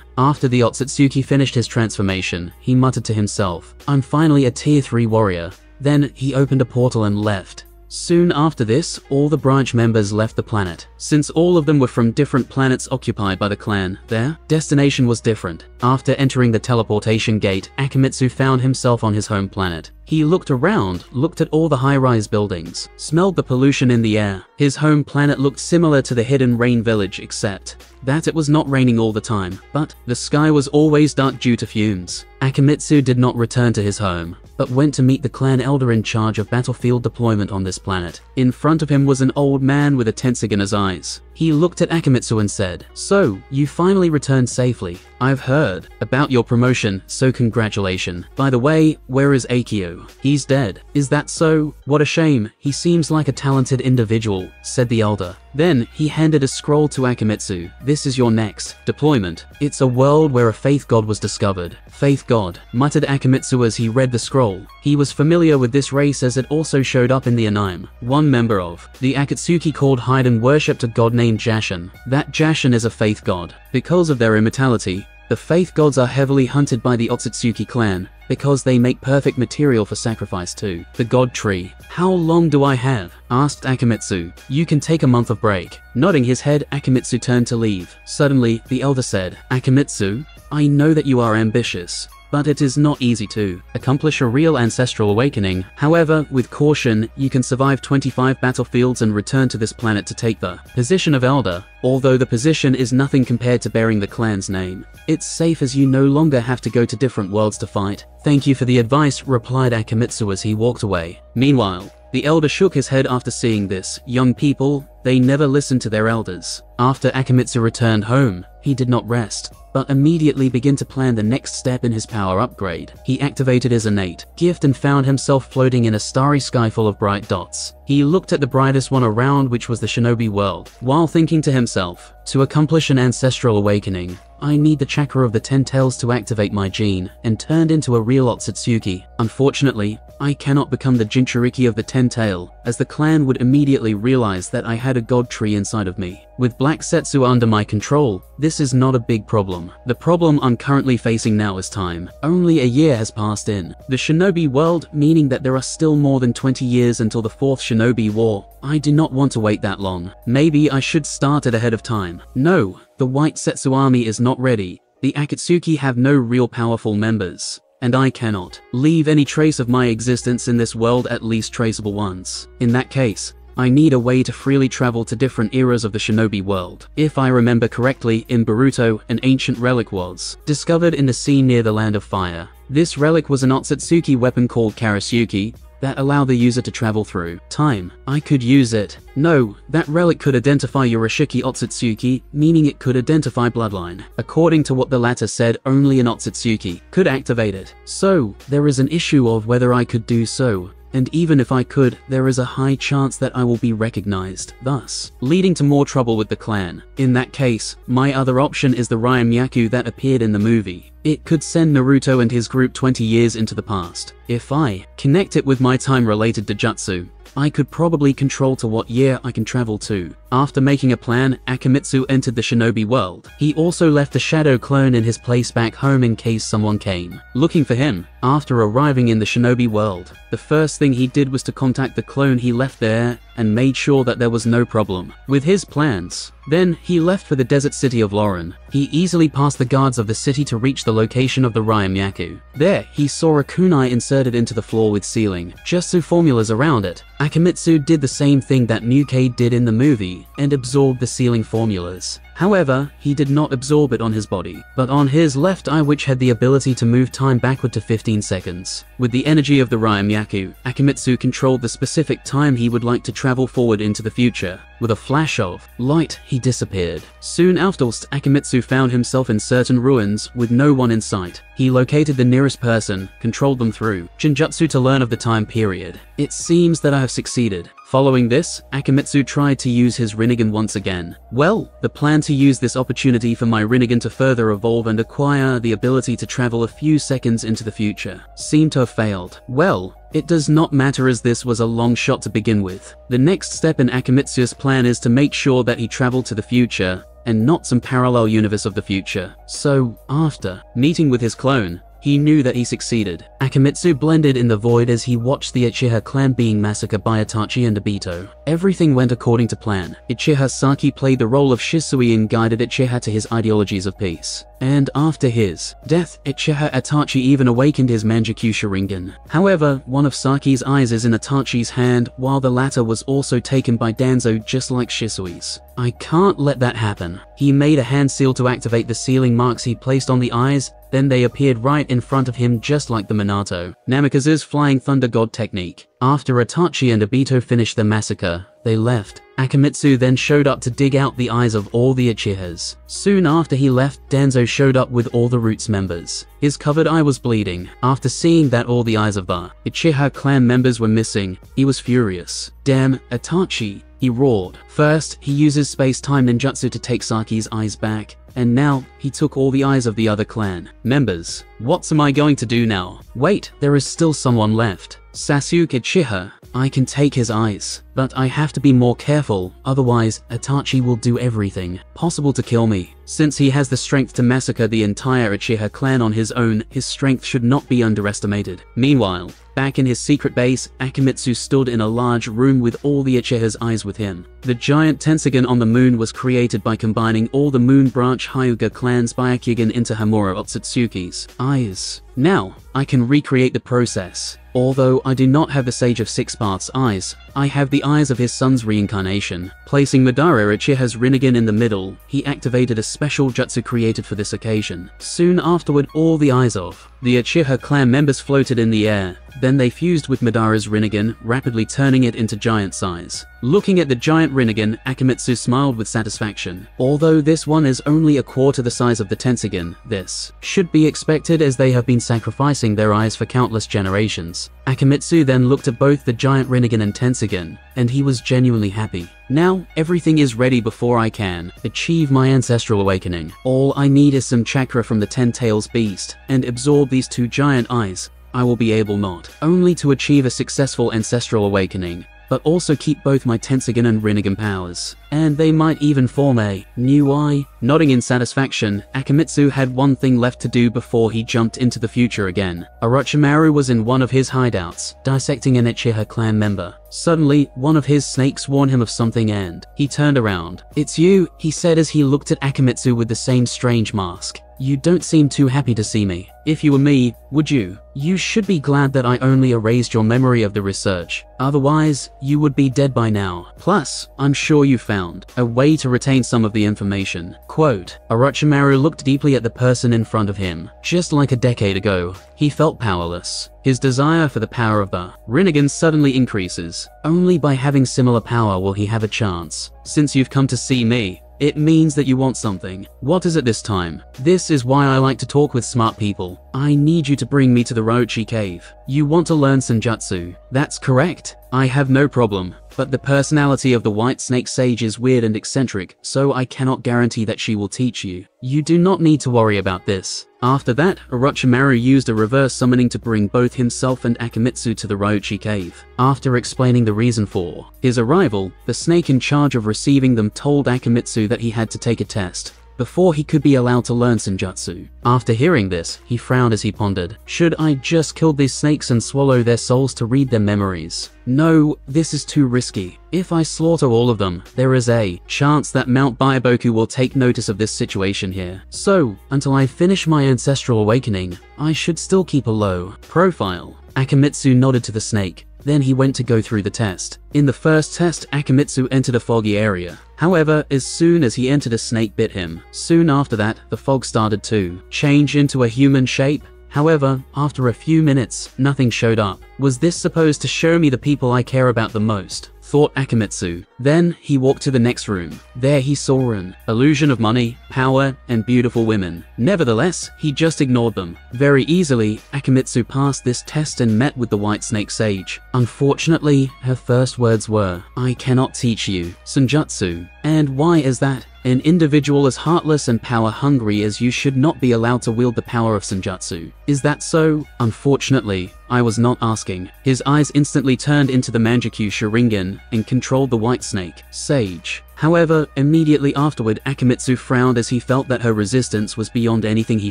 A: After the Otsutsuki finished his transformation, he muttered to himself, "I'm finally a tier 3 warrior." Then, he opened a portal and left. Soon after this, all the branch members left the planet. Since all of them were from different planets occupied by the clan, their destination was different. After entering the teleportation gate, Akimitsu found himself on his home planet. He looked around, looked at all the high-rise buildings, smelled the pollution in the air. His home planet looked similar to the hidden rain village, except that it was not raining all the time, but the sky was always dark due to fumes. Akimitsu did not return to his home, but went to meet the clan elder in charge of battlefield deployment on this planet. In front of him was an old man with a tensig in his eyes. He looked at Akimitsu and said, "So, you finally returned safely. I've heard about your promotion, so congratulations. By the way, where is Akio? He's dead. Is that so? What a shame. He seems like a talented individual," said the elder. Then, he handed a scroll to Akimitsu. "This is your next deployment. It's a world where a faith god was discovered." "Faith god," muttered Akimitsu as he read the scroll. He was familiar with this race as it also showed up in the anime. One member of the Akatsuki called Haiden worshipped a god named Jashin. That Jashin is a faith god. Because of their immortality, the faith gods are heavily hunted by the Otsutsuki clan, because they make perfect material for sacrifice to the god tree. "How long do I have?" asked Akimitsu. "You can take a month of break." Nodding his head, Akimitsu turned to leave. Suddenly, the elder said, "Akimitsu, I know that you are ambitious, but it is not easy to accomplish a real ancestral awakening. However, with caution, you can survive 25 battlefields and return to this planet to take the position of elder. Although the position is nothing compared to bearing the clan's name, it's safe as you no longer have to go to different worlds to fight." "Thank you for the advice," replied Akimitsu as he walked away. Meanwhile, the elder shook his head after seeing this. Young people, they never listen to their elders. After Akimitsu returned home, he did not rest, but immediately began to plan the next step in his power upgrade. He activated his innate gift and found himself floating in a starry sky full of bright dots. He looked at the brightest one around, which was the shinobi world, while thinking to himself, "To accomplish an ancestral awakening, I need the chakra of the 10 tails to activate my gene and turned into a real Otsutsuki. Unfortunately, I cannot become the Jinchuriki of the 10 tail, as the clan would immediately realize that I had a god tree inside of me. With Black Setsu under my control, this is not a big problem. The problem I'm currently facing now is time. Only a year has passed in the shinobi world, meaning that there are still more than 20 years until the 4th Shinobi War. I do not want to wait that long. Maybe I should start it ahead of time. No, the White Setsu army is not ready. The Akatsuki have no real powerful members, and I cannot leave any trace of my existence in this world, at least traceable ones. In that case, I need a way to freely travel to different eras of the shinobi world. If I remember correctly, in Boruto, an ancient relic was discovered in the sea near the Land of Fire. This relic was an Otsutsuki weapon called Karasuki that allowed the user to travel through time. I could use it. No, that relic could identify Yorishiki Otsutsuki, meaning it could identify bloodline. According to what the latter said, only an Otsutsuki could activate it. So, there is an issue of whether I could do so. And even if I could, there is a high chance that I will be recognized, thus leading to more trouble with the clan. In that case, my other option is the Ryamyaku that appeared in the movie. It could send Naruto and his group 20 years into the past. If I connect it with my time-related Dojutsu, I could probably control to what year I can travel to. After making a plan, Akimitsu entered the shinobi world. He also left a shadow clone in his place back home in case someone came looking for him. After arriving in the shinobi world, the first thing he did was to contact the clone he left there and made sure that there was no problem with his plans. Then, he left for the desert city of Lauren. He easily passed the guards of the city to reach the location of the Ryamyaku. There, he saw a kunai inserted into the floor with sealing jutsu formulas around it. Akimitsu did the same thing that Niuke did in the movie, and absorbed the sealing formulas. However, he did not absorb it on his body, but on his left eye, which had the ability to move time backward to 15 seconds. With the energy of the Ryamyaku, Akimitsu controlled the specific time he would like to travel forward into the future. With a flash of light, he disappeared. Soon afterwards, Akimitsu found himself in certain ruins with no one in sight. He located the nearest person, controlled them through Jinjutsu to learn of the time period. It seems that I have succeeded. Following this, Akimitsu tried to use his Rinnegan once again. Well, the plan to use this opportunity for my Rinnegan to further evolve and acquire the ability to travel a few seconds into the future seemed to have failed. Well, it does not matter, as this was a long shot to begin with. The next step in Akimitsu's plan is to make sure that he traveled to the future and not some parallel universe of the future. So, after meeting with his clone, he knew that he succeeded. Akimitsu blended in the void as he watched the Uchiha clan being massacred by Itachi and Obito. Everything went according to plan. Uchiha Saki played the role of Shisui and guided Uchiha to his ideologies of peace. And after his death, Uchiha Itachi even awakened his Mangekyou Sharingan. However, one of Saki's eyes is in Itachi's hand, while the latter was also taken by Danzo just like Shisui's. I can't let that happen. He made a hand seal to activate the sealing marks he placed on the eyes, then they appeared right in front of him just like the Minato Namikaze's Flying Thunder God technique. After Itachi and Obito finished the massacre, they left. Akimitsu then showed up to dig out the eyes of all the Uchihas. Soon after he left, Danzo showed up with all the Roots members. His covered eye was bleeding. After seeing that all the eyes of the Uchiha clan members were missing, he was furious. "Damn, Itachi!" he roared. First, he uses space-time ninjutsu to take Saki's eyes back, and now he took all the eyes of the other clan members. What am I going to do now? Wait, there is still someone left. Sasuke Uchiha. I can take his eyes, but I have to be more careful, otherwise Itachi will do everything possible to kill me. Since he has the strength to massacre the entire Uchiha clan on his own, his strength should not be underestimated. Meanwhile, back in his secret base, Akimitsu stood in a large room with all the Uchiha's eyes with him. The giant Tensogen on the moon was created by combining all the Moon Branch Hyuga clan's Byakugan into Hamura Otsutsuki's eyes. Now, I can recreate the process. Although I do not have the Sage of Six Paths eyes, I have the eyes of his son's reincarnation. Placing Madara Uchiha's Rinnegan in the middle, he activated a special jutsu created for this occasion. Soon afterward, all the eyes of the Uchiha clan members floated in the air. Then they fused with Madara's Rinnegan, rapidly turning it into giant size. Looking at the giant Rinnegan, Akimitsu smiled with satisfaction. Although this one is only a quarter the size of the Tensogen, this should be expected as they have been sacrificing their eyes for countless generations. Akimitsu then looked at both the giant Rinnegan and Tensogen, and he was genuinely happy. Now, everything is ready before I can achieve my ancestral awakening. All I need is some chakra from the Ten Tails beast, and absorb these two giant eyes. I will be able not only to achieve a successful ancestral awakening, but also keep both my Tensogen and Rinnegan powers. And they might even form a new eye. Nodding in satisfaction, Akimitsu had one thing left to do before he jumped into the future again. Orochimaru was in one of his hideouts, dissecting an Uchiha clan member. Suddenly, one of his snakes warned him of something and he turned around. "It's you," he said as he looked at Akimitsu with the same strange mask. "You don't seem too happy to see me. If you were me, would you? You should be glad that I only erased your memory of the research. Otherwise, you would be dead by now. Plus, I'm sure you found a way to retain some of the information." Quote, Orochimaru looked deeply at the person in front of him. Just like a decade ago, he felt powerless. His desire for the power of the Rinnegan suddenly increases. Only by having similar power will he have a chance. "Since you've come to see me, it means that you want something. What is it this time? This is why I like to talk with smart people. I need you to bring me to the Orochi Cave. You want to learn Senjutsu. That's correct. I have no problem. But the personality of the White Snake Sage is weird and eccentric, so I cannot guarantee that she will teach you. You do not need to worry about this." After that, Orochimaru used a reverse summoning to bring both himself and Akimitsu to the Orochi Cave. After explaining the reason for his arrival, the snake in charge of receiving them told Akimitsu that he had to take a test before he could be allowed to learn Senjutsu. After hearing this, he frowned as he pondered. Should I just kill these snakes and swallow their souls to read their memories? No, this is too risky. If I slaughter all of them, there is a chance that Mount Byaboku will take notice of this situation here. So, until I finish my ancestral awakening, I should still keep a low profile. Akimitsu nodded to the snake. Then he went to go through the test. In the first test, Akimitsu entered a foggy area. However, as soon as he entered, a snake bit him. Soon after that, the fog started to change into a human shape. However, after a few minutes, nothing showed up. Was this supposed to show me the people I care about the most? Thought Akimitsu. Then, he walked to the next room. There he saw an illusion of money, power, and beautiful women. Nevertheless, he just ignored them. Very easily, Akimitsu passed this test and met with the White Snake Sage. Unfortunately, her first words were, "I cannot teach you Senjutsu." And why is that? An individual as heartless and power-hungry as you should not be allowed to wield the power of Senjutsu. Is that so? Unfortunately, I was not asking. His eyes instantly turned into the Mangekyou Sharingan and controlled the White Snake Sage. However, immediately afterward, Akimitsu frowned as he felt that her resistance was beyond anything he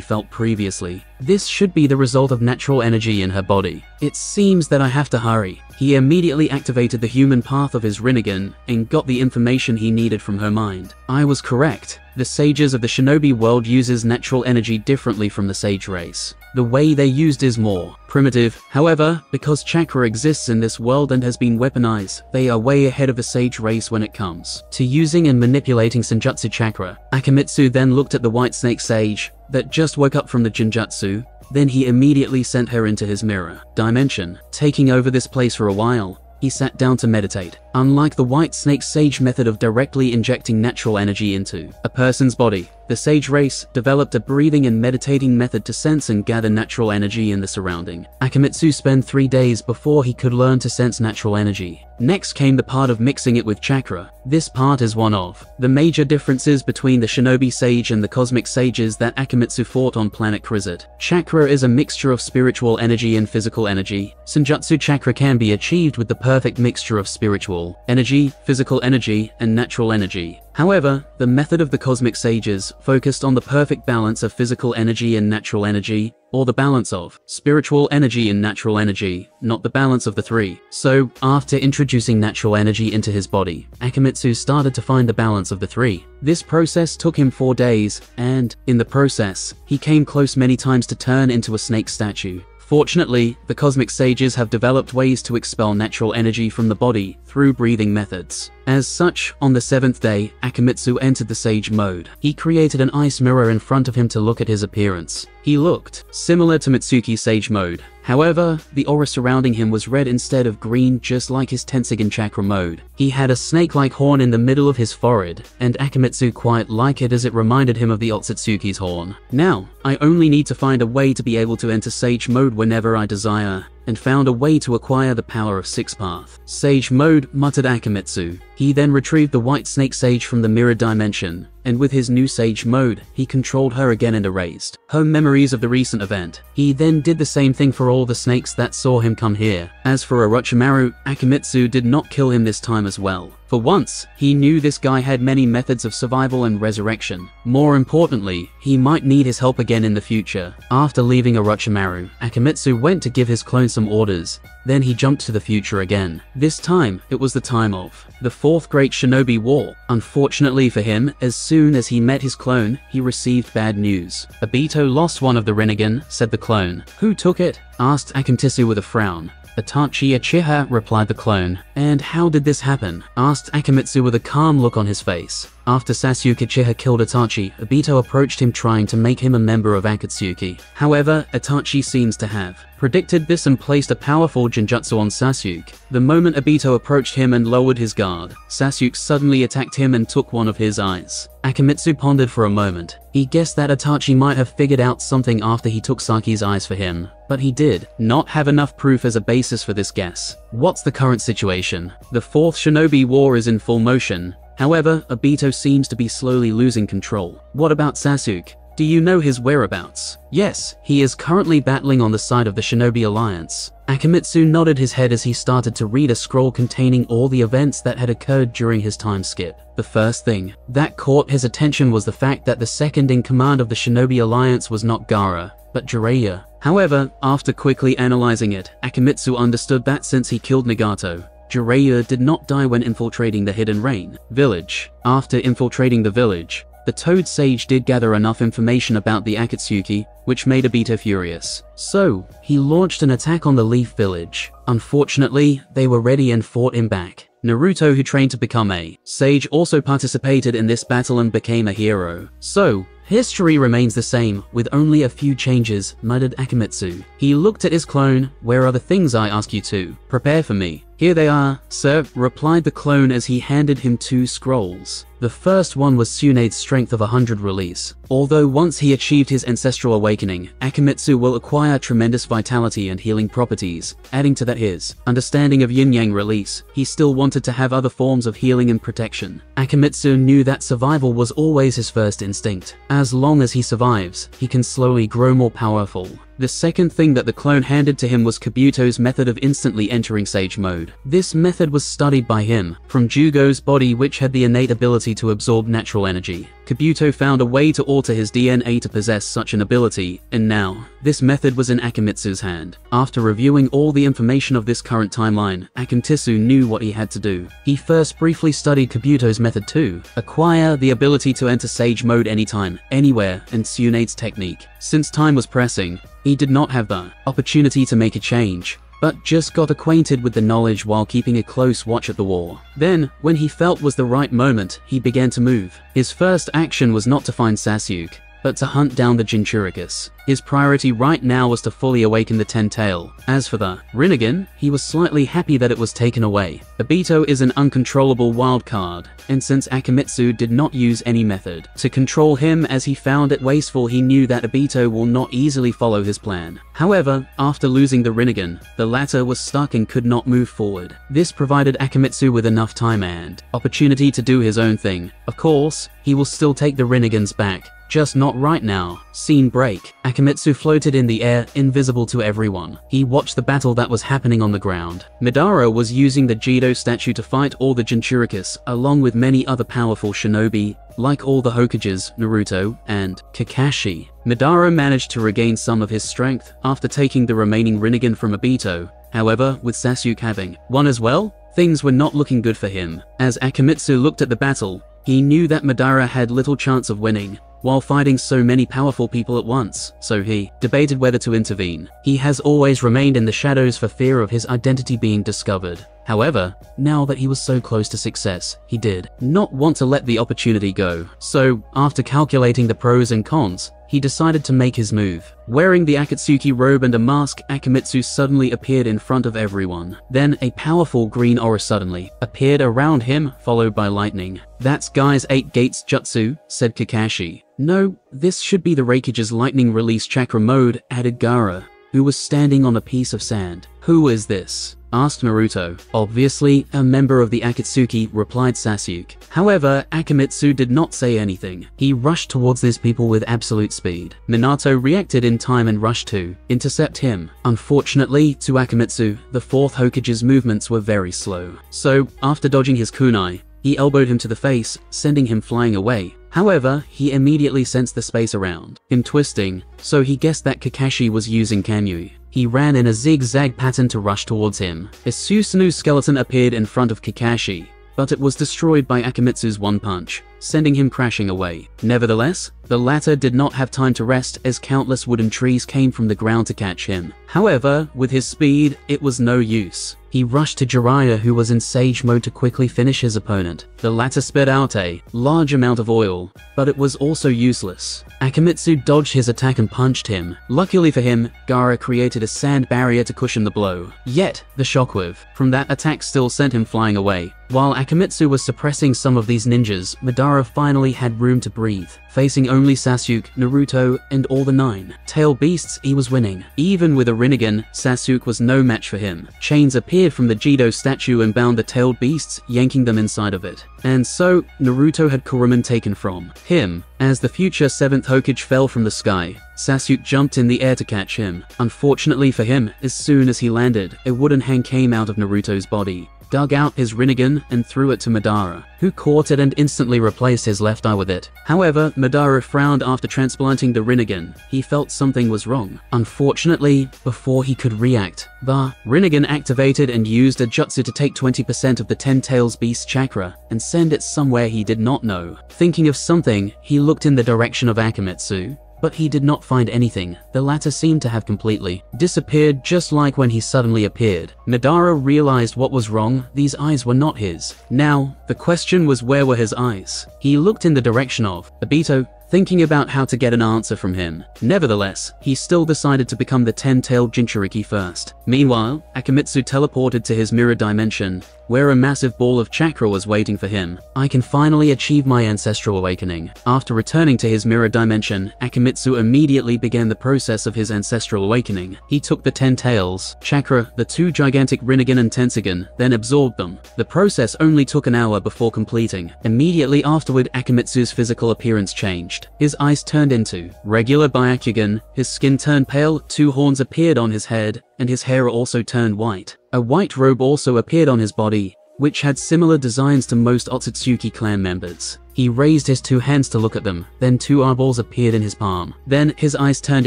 A: felt previously. This should be the result of natural energy in her body. It seems that I have to hurry. He immediately activated the human path of his Rinnegan and got the information he needed from her mind. I was correct. The sages of the shinobi world uses natural energy differently from the sage race. The way they used is more primitive. However, because chakra exists in this world and has been weaponized, they are way ahead of the sage race when it comes to using and manipulating Senjutsu chakra. Akimitsu then looked at the White Snake Sage that just woke up from the Jinjutsu. Then he immediately sent her into his mirror dimension, taking over this place for a while. He sat down to meditate. Unlike the White Snake Sage method of directly injecting natural energy into a person's body, the Sage race developed a breathing and meditating method to sense and gather natural energy in the surrounding. Akimitsu spent 3 days before he could learn to sense natural energy. Next came the part of mixing it with chakra. This part is one of the major differences between the Shinobi Sage and the Cosmic Sages that Akimitsu fought on planet Krizit. Chakra is a mixture of spiritual energy and physical energy. Senjutsu chakra can be achieved with the perfect mixture of spiritual energy, physical energy, and natural energy. However, the method of the Cosmic Sages focused on the perfect balance of physical energy and natural energy, or the balance of spiritual energy and natural energy, not the balance of the three. So, after introducing natural energy into his body, Akimitsu started to find the balance of the three. This process took him 4 days, and, in the process, he came close many times to turn into a snake statue. Fortunately, the Cosmic Sages have developed ways to expel natural energy from the body through breathing methods. As such, on the 7th day, Akimitsu entered the Sage mode. He created an ice mirror in front of him to look at his appearance. He looked similar to Mitsuki's Sage mode. However, the aura surrounding him was red instead of green, just like his Tensegan Chakra mode. He had a snake-like horn in the middle of his forehead, and Akimitsu quite liked it as it reminded him of the Otsutsuki's horn. Now, I only need to find a way to be able to enter Sage mode whenever I desire, and found a way to acquire the power of Six Path. Sage mode, muttered Akimitsu. He then retrieved the White Snake Sage from the mirror dimension, and with his new Sage mode, he controlled her again and erased her memories of the recent event. He then did the same thing for all the snakes that saw him come here. As for Orochimaru, Akimitsu did not kill him this time as well. For once, he knew this guy had many methods of survival and resurrection. More importantly, he might need his help again in the future. After leaving Orochimaru, Akimitsu went to give his clone some orders. Then he jumped to the future again. This time, it was the time of the Fourth Great Shinobi War. Unfortunately for him, as soon as he met his clone, he received bad news. Obito lost one of the Rinnegan, said the clone. Who took it? Asked Akimitsu with a frown. Itachi Uchiha, replied the clone. And how did this happen? Asked Akimitsu with a calm look on his face. After Sasuke Uchiha killed Itachi, Obito approached him trying to make him a member of Akatsuki. However, Itachi seems to have predicted this and placed a powerful Jinjutsu on Sasuke. The moment Obito approached him and lowered his guard, Sasuke suddenly attacked him and took one of his eyes. Akimitsu pondered for a moment. He guessed that Itachi might have figured out something after he took Saki's eyes for him, but he did not have enough proof as a basis for this guess. What's the current situation? The Fourth Shinobi War is in full motion. However, Obito seems to be slowly losing control. What about Sasuke? Do you know his whereabouts? Yes, he is currently battling on the side of the Shinobi Alliance. Akimitsu nodded his head as he started to read a scroll containing all the events that had occurred during his time skip. The first thing that caught his attention was the fact that the second in command of the Shinobi Alliance was not Gaara, but Jiraiya. However, after quickly analyzing it, Akimitsu understood that since he killed Nagato, Jiraiya did not die when infiltrating the Hidden Rain village. After infiltrating the village, the Toad Sage did gather enough information about the Akatsuki, which made Obito furious. So, he launched an attack on the Leaf Village. Unfortunately, they were ready and fought him back. Naruto, who trained to become a sage, also participated in this battle and became a hero. So, history remains the same, with only a few changes, muttered Akimitsu. He looked at his clone. Where are the things I ask you to prepare for me? Here they are, sir, replied the clone as he handed him 2 scrolls. The first one was Tsunade's Strength of 100 release. Although once he achieved his ancestral awakening, Akimitsu will acquire tremendous vitality and healing properties. Adding to that his understanding of yin-yang release, he still wanted to have other forms of healing and protection. Akimitsu knew that survival was always his first instinct. As long as he survives, he can slowly grow more powerful. The second thing that the clone handed to him was Kabuto's method of instantly entering Sage Mode. This method was studied by him from Jugo's body, which had the innate ability to absorb natural energy. Kabuto found a way to alter his DNA to possess such an ability, and now, this method was in Akimitsu's hand. After reviewing all the information of this current timeline, Akimitsu knew what he had to do. He first briefly studied Kabuto's method to acquire the ability to enter Sage Mode anytime, anywhere, and Tsunade's technique. Since time was pressing, he did not have the opportunity to make a change, but just got acquainted with the knowledge while keeping a close watch at the war. Then, when he felt was the right moment, he began to move. His first action was not to find Sasuke, but to hunt down the Jinchuricus. His priority right now was to fully awaken the Ten-Tail. As for the Rinnegan, he was slightly happy that it was taken away. Obito is an uncontrollable wild card, and since Akimitsu did not use any method to control him as he found it wasteful, he knew that Obito will not easily follow his plan. However, after losing the Rinnegan, the latter was stuck and could not move forward. This provided Akimitsu with enough time and opportunity to do his own thing. Of course, he will still take the Rinnegans back, just not right now. Scene break. Akimitsu floated in the air, invisible to everyone. He watched the battle that was happening on the ground. Madara was using the Jido statue to fight all the Jinchuricus, along with many other powerful shinobi, like all the Hokages, Naruto, and Kakashi. Madara managed to regain some of his strength after taking the remaining Rinnegan from Obito. However, with Sasuke having one as well, things were not looking good for him. As Akimitsu looked at the battle, he knew that Madara had little chance of winning while fighting so many powerful people at once, so he debated whether to intervene. He has always remained in the shadows for fear of his identity being discovered. However, now that he was so close to success, he did not want to let the opportunity go. So, after calculating the pros and cons, he decided to make his move. Wearing the Akatsuki robe and a mask, Akimitsu suddenly appeared in front of everyone. Then a powerful green aura suddenly appeared around him, followed by lightning. "That's Guy's 8 Gates Jutsu," said Kakashi. "No, this should be the Raikage's lightning release chakra mode," added Gaara, who was standing on a piece of sand. "Who is this?" asked Naruto. "Obviously, a member of the Akatsuki," replied Sasuke. However, Akimitsu did not say anything. He rushed towards these people with absolute speed. Minato reacted in time and rushed to intercept him. Unfortunately, to Akimitsu, the 4th Hokage's movements were very slow. So, after dodging his kunai, he elbowed him to the face, sending him flying away. However, he immediately sensed the space around him twisting, so he guessed that Kakashi was using Kamui. He ran in a zigzag pattern to rush towards him. A Susanu's skeleton appeared in front of Kakashi, but it was destroyed by Akimitsu's one punch, sending him crashing away. Nevertheless, the latter did not have time to rest as countless wooden trees came from the ground to catch him. However, with his speed, it was no use. He rushed to Jiraiya, who was in Sage Mode, to quickly finish his opponent. The latter spit out a large amount of oil, but it was also useless. Akimitsu dodged his attack and punched him. Luckily for him, Gaara created a sand barrier to cushion the blow. Yet, the shockwave from that attack still sent him flying away. While Akimitsu was suppressing some of these ninjas, Madara finally had room to breathe. Facing only Sasuke, Naruto, and all the 9 tail beasts, he was winning. Even with a Rinnegan, Sasuke was no match for him. Chains appeared from the Jido statue and bound the tailed beasts, yanking them inside of it. And so, Naruto had Kuruman taken from him. As the future 7th Hokage fell from the sky, Sasuke jumped in the air to catch him. Unfortunately for him, as soon as he landed, a wooden hand came out of Naruto's body, dug out his Rinnegan, and threw it to Madara, who caught it and instantly replaced his left eye with it. However, Madara frowned after transplanting the Rinnegan. He felt something was wrong. Unfortunately, before he could react, the Rinnegan activated and used a jutsu to take 20% of the Ten-Tails Beast chakra and send it somewhere he did not know. Thinking of something, he looked in the direction of Akimitsu, but he did not find anything. The latter seemed to have completely disappeared, just like when he suddenly appeared. Madara realized what was wrong. These eyes were not his. Now, the question was, where were his eyes? He looked in the direction of Obito, thinking about how to get an answer from him. Nevertheless, he still decided to become the 10-tailed Jinchuriki first. Meanwhile, Akimitsu teleported to his mirror dimension, where a massive ball of chakra was waiting for him. "I can finally achieve my ancestral awakening." After returning to his mirror dimension, Akimitsu immediately began the process of his ancestral awakening. He took the 10 tails chakra, the 2 gigantic Rinnegan and Tensugen, then absorbed them. The process only took an hour before completing. Immediately afterward, Akimitsu's physical appearance changed. changed. His eyes turned into regular Byakugan, his skin turned pale, 2 horns appeared on his head, and his hair also turned white. A white robe also appeared on his body, which had similar designs to most Otsutsuki clan members. He raised his 2 hands to look at them, then 2 eyeballs appeared in his palm. Then his eyes turned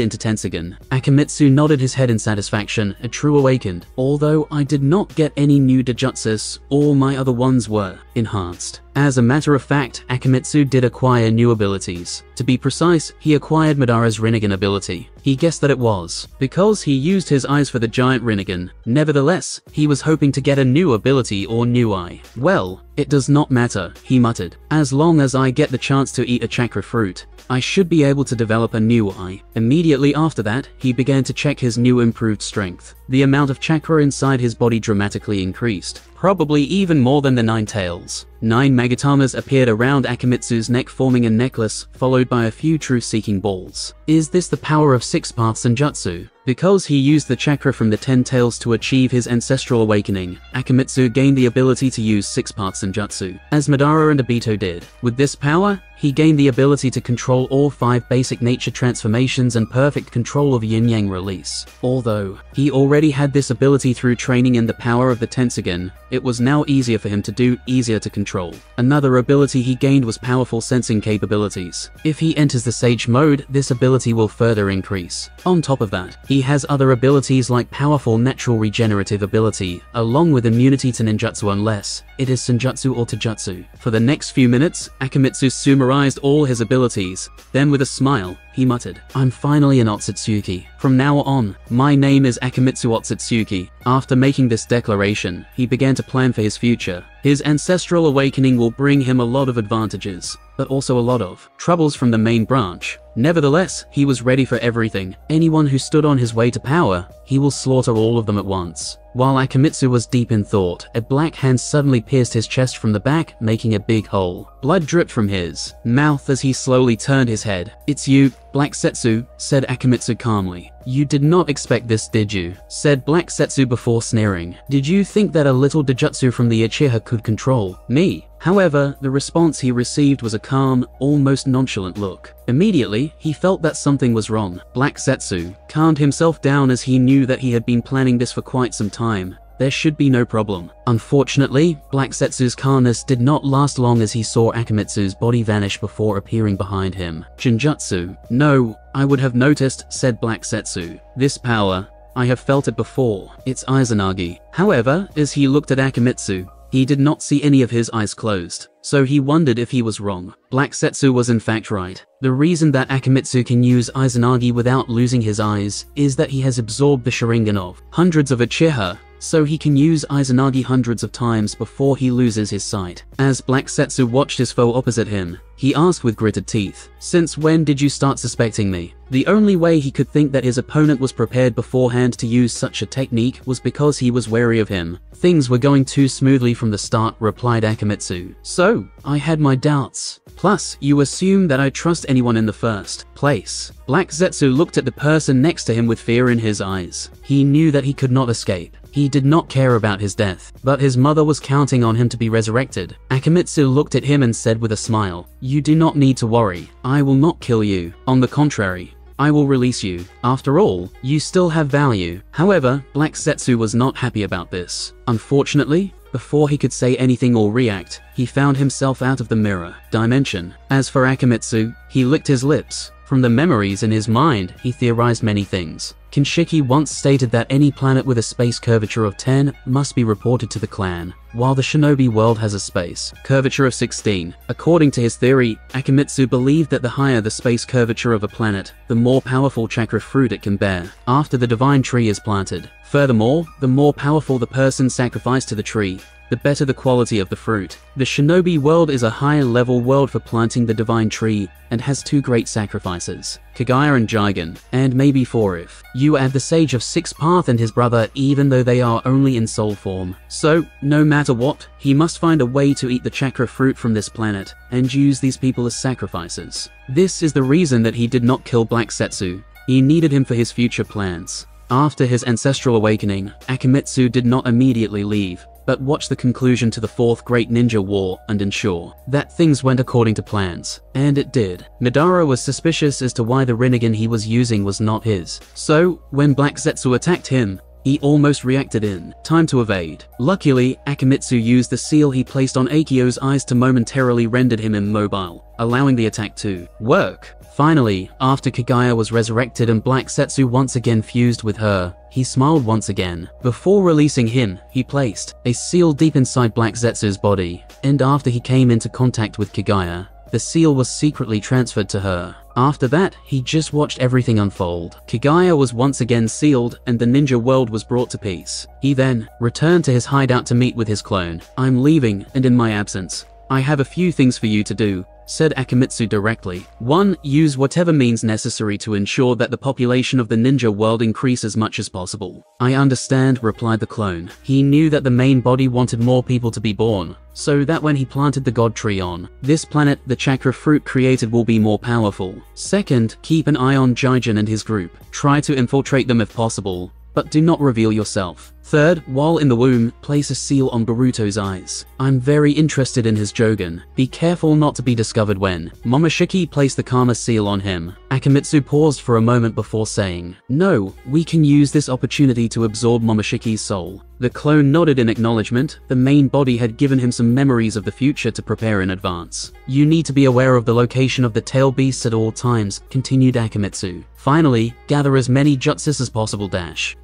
A: into Tensogen. Akimitsu nodded his head in satisfaction, a true awakened. Although I did not get any new Dojutsus, all my other ones were enhanced. As a matter of fact, Akimitsu did acquire new abilities. To be precise, he acquired Madara's Rinnegan ability. He guessed that it was because he used his eyes for the giant Rinnegan. Nevertheless, he was hoping to get a new ability or new eye. Well, it does not matter, he muttered. As long as I get the chance to eat a chakra fruit, I should be able to develop a new eye. Immediately after that, he began to check his new improved strength. The amount of chakra inside his body dramatically increased, probably even more than the 9 tails. 9 Magatamas appeared around Akimitsu's neck, forming a necklace, followed by a few truth-seeking balls. Is this the power of 6-path Senjutsu? Because he used the chakra from the 10 tails to achieve his ancestral awakening, Akimitsu gained the ability to use 6-path Senjutsu, as Madara and Obito did. With this power, he gained the ability to control all 5 basic nature transformations and perfect control of yin-yang release. Although he already had this ability through training in the power of the Tensogen, it was now easier for him to do, easier to control. Another ability he gained was powerful sensing capabilities. If he enters the Sage mode, this ability will further increase. On top of that, he has other abilities like powerful natural regenerative ability, along with immunity to ninjutsu unless it is Senjutsu or Taijutsu. For the next few minutes, Akimitsu summarized all his abilities. Then with a smile, he muttered, "I'm finally an Otsutsuki. From now on, my name is Akimitsu Otsutsuki." After making this declaration, he began to plan for his future. His ancestral awakening will bring him a lot of advantages, but also a lot of troubles from the main branch. Nevertheless, he was ready for everything. Anyone who stood on his way to power, he will slaughter all of them at once. While Akimitsu was deep in thought, a black hand suddenly pierced his chest from the back, making a big hole. Blood dripped from his mouth as he slowly turned his head. "It's you, Black Setsu," said Akimitsu calmly. "You did not expect this, did you?" said Black Setsu before sneering. "Did you think that a little Dojutsu from the Uchiha could control me?" However, the response he received was a calm, almost nonchalant look. Immediately, he felt that something was wrong. Black Setsu calmed himself down as he knew that he had been planning this for quite some time. There should be no problem. Unfortunately, Black Setsu's calmness did not last long as he saw Akimitsu's body vanish before appearing behind him. "Jinjutsu? No, I would have noticed," said Black Setsu. "This power, I have felt it before. It's Izanagi." However, as he looked at Akimitsu, he did not see any of his eyes closed, so he wondered if he was wrong. Black Setsu was in fact right. The reason that Akimitsu can use Izanagi without losing his eyes is that he has absorbed the Sharingan of hundreds of Uchiha, so he can use Izanagi hundreds of times before he loses his sight. As Black Setsu watched his foe opposite him, he asked with gritted teeth, "Since when did you start suspecting me?" The only way he could think that his opponent was prepared beforehand to use such a technique was because he was wary of him. "Things were going too smoothly from the start," replied Akimitsu. "So, I had my doubts. Plus, you assume that I trust anyone in the first place." Black Setsu looked at the person next to him with fear in his eyes. He knew that he could not escape. He did not care about his death, but his mother was counting on him to be resurrected. Akimitsu looked at him and said with a smile, "You do not need to worry. I will not kill you. On the contrary, I will release you. After all, you still have value." However, Black Setsu was not happy about this. Unfortunately, before he could say anything or react, he found himself out of the mirror dimension. As for Akimitsu, he licked his lips. From the memories in his mind, he theorized many things. Kinshiki once stated that any planet with a space curvature of 10 must be reported to the clan, while the shinobi world has a space curvature of 16. According to his theory, Akimitsu believed that the higher the space curvature of a planet, the more powerful chakra fruit it can bear after the divine tree is planted. Furthermore, the more powerful the person sacrificed to the tree, the better the quality of the fruit. The shinobi world is a higher level world for planting the divine tree and has 2 great sacrifices, Kagaya and Jigen, and maybe 4 if you add the Sage of 6 Path and his brother, even though they are only in soul form. So, no matter what, he must find a way to eat the chakra fruit from this planet and use these people as sacrifices. This is the reason that he did not kill Black Setsu. He needed him for his future plans. After his ancestral awakening, Akimitsu did not immediately leave, but watch the conclusion to the Fourth Great Ninja War and ensure that things went according to plans. And it did. Madara was suspicious as to why the Rinnegan he was using was not his. So, when Black Zetsu attacked him, he almost reacted in time to evade. Luckily, Akimitsu used the seal he placed on Aikio's eyes to momentarily render him immobile, allowing the attack to work. Finally, after Kagaya was resurrected and Black Zetsu once again fused with her, he smiled once again. Before releasing him, he placed a seal deep inside Black Zetsu's body, and after he came into contact with Kagaya, the seal was secretly transferred to her. After that, he just watched everything unfold. Kagaya was once again sealed, and the ninja world was brought to peace. He then returned to his hideout to meet with his clone. "I'm leaving, and in my absence, I have a few things for you to do," said Akimitsu directly. 1. Use whatever means necessary to ensure that the population of the ninja world increase as much as possible. "I understand," replied the clone. He knew that the main body wanted more people to be born, so that when he planted the God Tree on this planet, the chakra fruit created will be more powerful. 2. Keep an eye on Jigen and his group. Try to infiltrate them if possible, but do not reveal yourself. 3. While in the womb, place a seal on Boruto's eyes. "I'm very interested in his Jogan. Be careful not to be discovered." When Momoshiki placed the Karma seal on him, Akimitsu paused for a moment before saying, "No, we can use this opportunity to absorb Momoshiki's soul." The clone nodded in acknowledgement. The main body had given him some memories of the future to prepare in advance. "You need to be aware of the location of the tail beasts at all times," continued Akimitsu. "Finally, gather as many jutsus as possible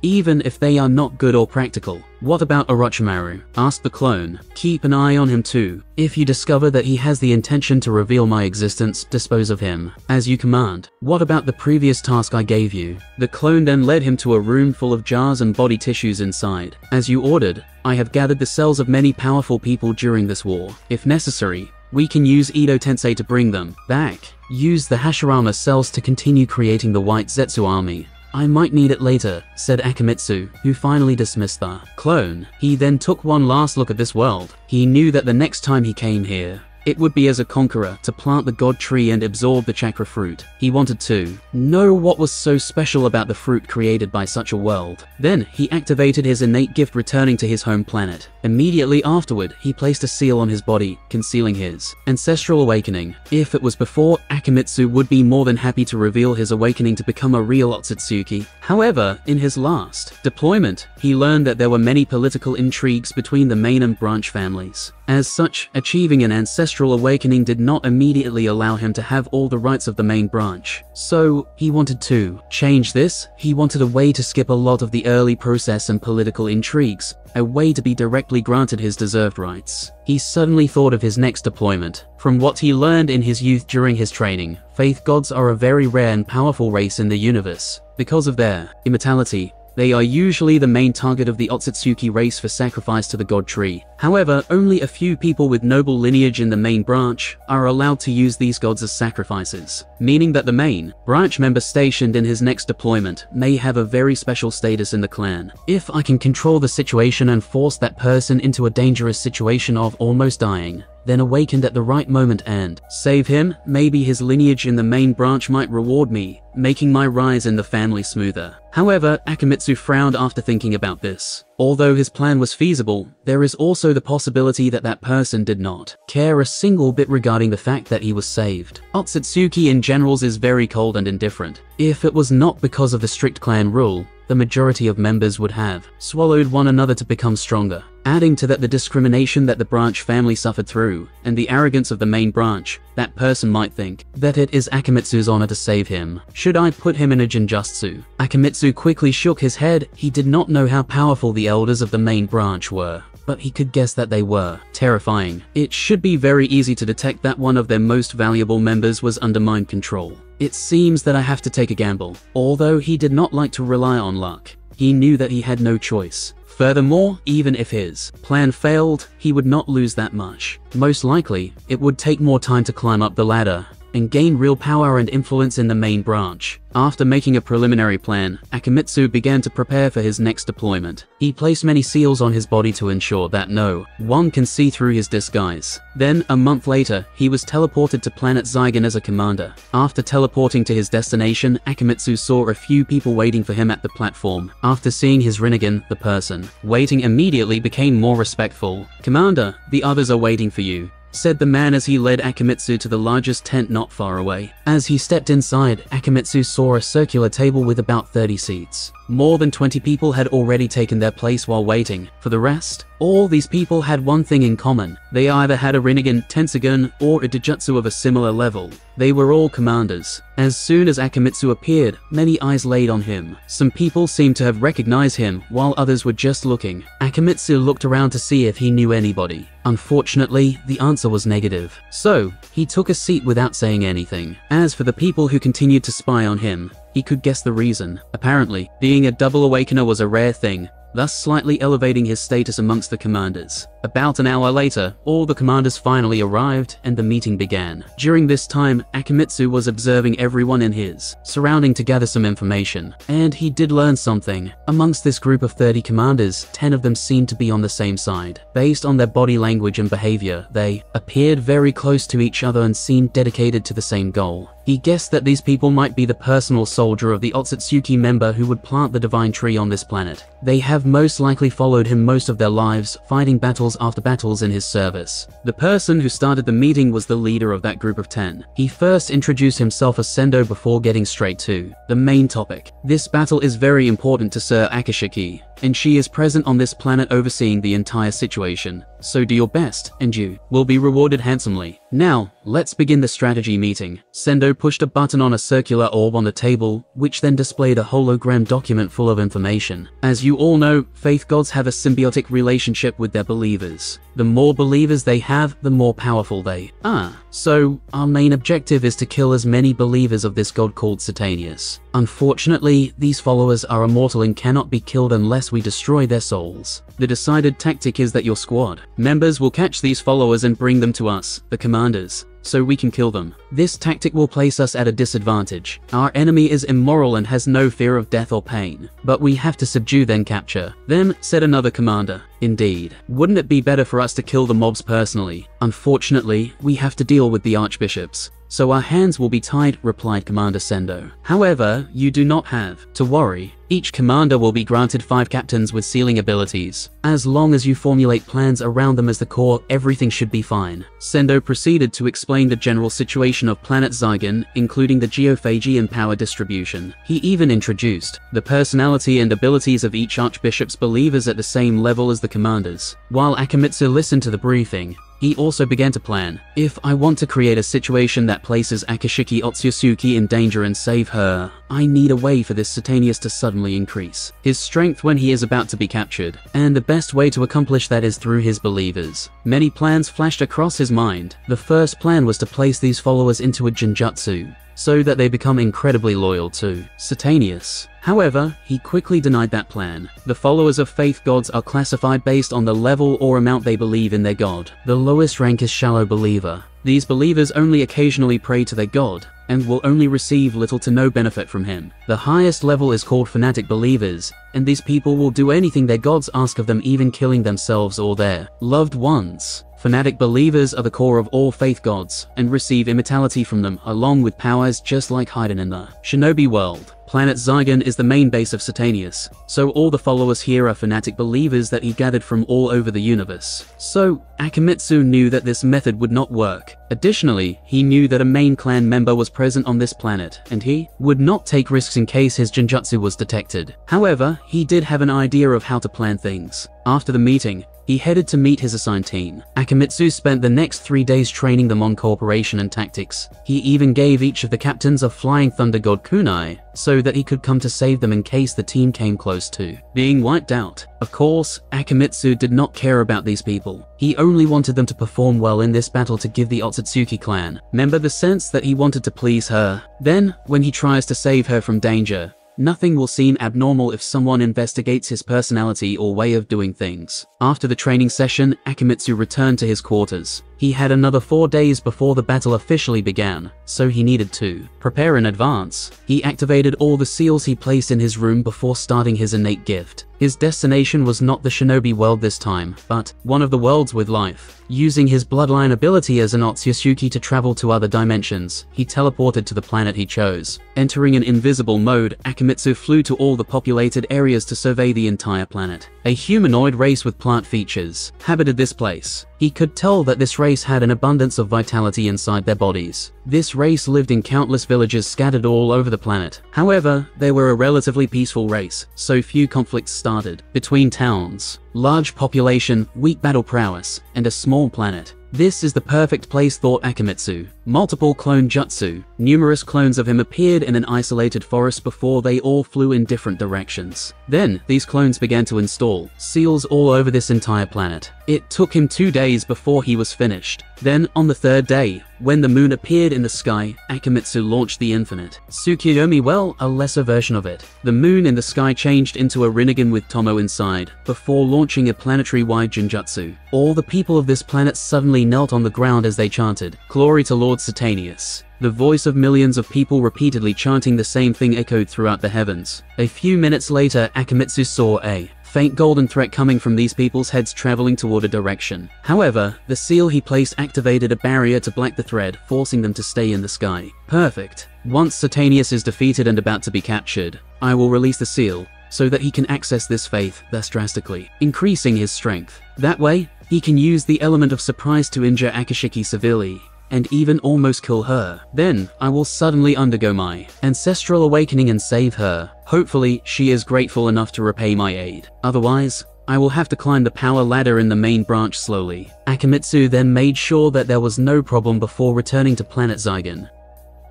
A: even if they are not good or practical." "What about Orochimaru?" asked the clone. "Keep an eye on him too. If you discover that he has the intention to reveal my existence, dispose of him as you command." "What about the previous task I gave you?" The clone then led him to a room full of jars and body tissues inside. "As you ordered, I have gathered the cells of many powerful people during this war. If necessary, we can use Edo Tensei to bring them back. Use the Hashirama cells to continue creating the White Zetsu army. I might need it later," said Akimitsu, who finally dismissed the clone. He then took one last look at this world. He knew that the next time he came here, it would be as a conqueror to plant the God Tree and absorb the chakra fruit. He wanted to know what was so special about the fruit created by such a world. Then he activated his innate gift, returning to his home planet. Immediately afterward, he placed a seal on his body, concealing his ancestral awakening. If it was before, Akimitsu would be more than happy to reveal his awakening to become a real Otsutsuki. However, in his last deployment, he learned that there were many political intrigues between the main and branch families. As such, achieving an ancestral awakening did not immediately allow him to have all the rights of the main branch. So, he wanted to change this. He wanted a way to skip a lot of the early process and political intrigues, a way to be directly granted his deserved rights. He suddenly thought of his next deployment. From what he learned in his youth during his training, faith gods are a very rare and powerful race in the universe. Because of their immortality, they are usually the main target of the Otsutsuki race for sacrifice to the God Tree. However, only a few people with noble lineage in the main branch are allowed to use these gods as sacrifices, meaning that the main branch member stationed in his next deployment may have a very special status in the clan. If I can control the situation and force that person into a dangerous situation of almost dying, then awakened at the right moment and save him, maybe his lineage in the main branch might reward me, making my rise in the family smoother. However, Akimitsu frowned after thinking about this. Although his plan was feasible, there is also the possibility that that person did not care a single bit regarding the fact that he was saved. Otsutsuki in generals is very cold and indifferent. If it was not because of the strict clan rule, the majority of members would have swallowed one another to become stronger. Adding to that the discrimination that the branch family suffered through, and the arrogance of the main branch, that person might think that it is Akimitsu's honor to save him. Should I put him in a Genjutsu? Akimitsu quickly shook his head. He did not know how powerful the elders of the main branch were, but he could guess that they were terrifying. It should be very easy to detect that one of their most valuable members was under mind control. It seems that I have to take a gamble. Although he did not like to rely on luck, he knew that he had no choice. Furthermore, even if his plan failed, he would not lose that much. Most likely, it would take more time to climb up the ladder, and gain real power and influence in the main branch. After making a preliminary plan, Akimitsu began to prepare for his next deployment. He placed many seals on his body to ensure that no one can see through his disguise. Then, a month later, he was teleported to planet Zygon as a commander. After teleporting to his destination, Akimitsu saw a few people waiting for him at the platform. After seeing his Rinnegan, the person waiting immediately became more respectful. "Commander, the others are waiting for you," said the man as he led Akimitsu to the largest tent not far away. As he stepped inside, Akimitsu saw a circular table with about 30 seats. More than 20 people had already taken their place while waiting. For the rest, all these people had one thing in common. They either had a Rinnegan, Tensogun, or a Dojutsu of a similar level. They were all commanders. As soon as Akimitsu appeared, many eyes laid on him. Some people seemed to have recognized him, while others were just looking. Akimitsu looked around to see if he knew anybody. Unfortunately, the answer was negative. So, he took a seat without saying anything. As for the people who continued to spy on him, he could guess the reason. Apparently, being a double awakener was a rare thing, thus slightly elevating his status amongst the commanders. About an hour later, all the commanders finally arrived and the meeting began. During this time, Akimitsu was observing everyone in his surrounding to gather some information, and he did learn something. Amongst this group of 30 commanders, 10 of them seemed to be on the same side. Based on their body language and behavior, they appeared very close to each other and seemed dedicated to the same goal. He guessed that these people might be the personal soldier of the Otsutsuki member who would plant the divine tree on this planet. They have most likely followed him most of their lives, fighting battles after battles in his service. The person who started the meeting was the leader of that group of 10. He first introduced himself as Sendo before getting straight to the main topic. This battle is very important to Sir Akashiki, and she is present on this planet overseeing the entire situation. So do your best, and you will be rewarded handsomely. Now, let's begin the strategy meeting. Sendo pushed a button on a circular orb on the table, which then displayed a hologram document full of information. As you all know, faith gods have a symbiotic relationship with their believers. The more believers they have, the more powerful they are. So, our main objective is to kill as many believers of this god called Satanius. Unfortunately, these followers are immortal and cannot be killed unless we destroy their souls. The decided tactic is that your squad members will catch these followers and bring them to us, the commanders, so we can kill them. This tactic will place us at a disadvantage. Our enemy is immoral and has no fear of death or pain, but we have to subdue then capture them, said another commander. Indeed. Wouldn't it be better for us to kill the mobs personally? Unfortunately, we have to deal with the archbishops, so our hands will be tied, replied Commander Sendo. However, you do not have to worry. Each commander will be granted 5 captains with sealing abilities. As long as you formulate plans around them as the core, everything should be fine. Sendo proceeded to explain the general situation of planet Zygon, including the geophagy and power distribution. He even introduced the personality and abilities of each archbishop's believers at the same level as the commanders. While Akimitsu listened to the briefing, he also began to plan. If I want to create a situation that places Akashiki Otsutsuki in danger and save her, I need a way for this Satanius to suddenly increase his strength when he is about to be captured, and the best way to accomplish that is through his believers. Many plans flashed across his mind. The first plan was to place these followers into a Genjutsu, so that they become incredibly loyal to Satanius. However, he quickly denied that plan. The followers of faith gods are classified based on the level or amount they believe in their god. The lowest rank is shallow believer. These believers only occasionally pray to their god, and will only receive little to no benefit from him. The highest level is called fanatic believers, and these people will do anything their gods ask of them, even killing themselves or their loved ones. Fanatic believers are the core of all faith gods, and receive immortality from them, along with powers just like Haiden in the Shinobi world. Planet Zygon is the main base of Satanius, so all the followers here are fanatic believers that he gathered from all over the universe. So, Akimitsu knew that this method would not work. Additionally, he knew that a main clan member was present on this planet, and he would not take risks in case his Genjutsu was detected. However, he did have an idea of how to plan things. After the meeting, he headed to meet his assigned team. Akimitsu spent the next 3 days training them on cooperation and tactics. He even gave each of the captains a flying thunder god kunai, so that he could come to save them in case the team came close to being wiped out. Of course, Akimitsu did not care about these people. He only wanted them to perform well in this battle to give the Otsutsuki clan member the sense that he wanted to please her. Then, when he tries to save her from danger, nothing will seem abnormal if someone investigates his personality or way of doing things. After the training session, Akimitsu returned to his quarters. He had another 4 days before the battle officially began, so he needed to prepare in advance. He activated all the seals he placed in his room before starting his innate gift. His destination was not the shinobi world this time, but one of the worlds with life. Using his bloodline ability as an Otsutsuki to travel to other dimensions, he teleported to the planet he chose. Entering an invisible mode, Akimitsu flew to all the populated areas to survey the entire planet. A humanoid race with plant features habited this place. He could tell that this race had an abundance of vitality inside their bodies. This race lived in countless villages scattered all over the planet. However, they were a relatively peaceful race, so few conflicts started between towns. Large population, weak battle prowess, and a small planet. This is the perfect place, thought Akimitsu. Multiple clone jutsu. Numerous clones of him appeared in an isolated forest before they all flew in different directions. Then, these clones began to install seals all over this entire planet. It took him 2 days before he was finished. Then, on the 3rd day, when the moon appeared in the sky, Akimitsu launched the Infinite Tsukuyomi, well, a lesser version of it. The moon in the sky changed into a Rinnegan with Tomo inside, before launching a planetary-wide Genjutsu. All the people of this planet suddenly knelt on the ground as they chanted, "Glory to Lord Satanius." The voice of millions of people repeatedly chanting the same thing echoed throughout the heavens. A few minutes later, Akimitsu saw a faint golden threat coming from these people's heads traveling toward a direction. However, the seal he placed activated a barrier to block the thread, forcing them to stay in the sky. Perfect. Once Satanius is defeated and about to be captured, I will release the seal, so that he can access this faith, thus drastically increasing his strength. That way, he can use the element of surprise to injure Akashiki severely, and even almost kill her. Then, I will suddenly undergo my ancestral awakening and save her. Hopefully, she is grateful enough to repay my aid. Otherwise, I will have to climb the power ladder in the main branch slowly. Akimitsu then made sure that there was no problem before returning to Planet Zygon.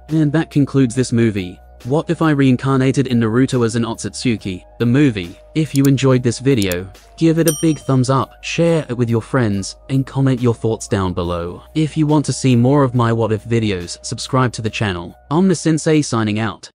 A: And that concludes this movie. What if I reincarnated in Naruto as an Otsutsuki, the movie? If you enjoyed this video, give it a big thumbs up, share it with your friends, and comment your thoughts down below. If you want to see more of my What If videos, subscribe to the channel. Omnisensei signing out.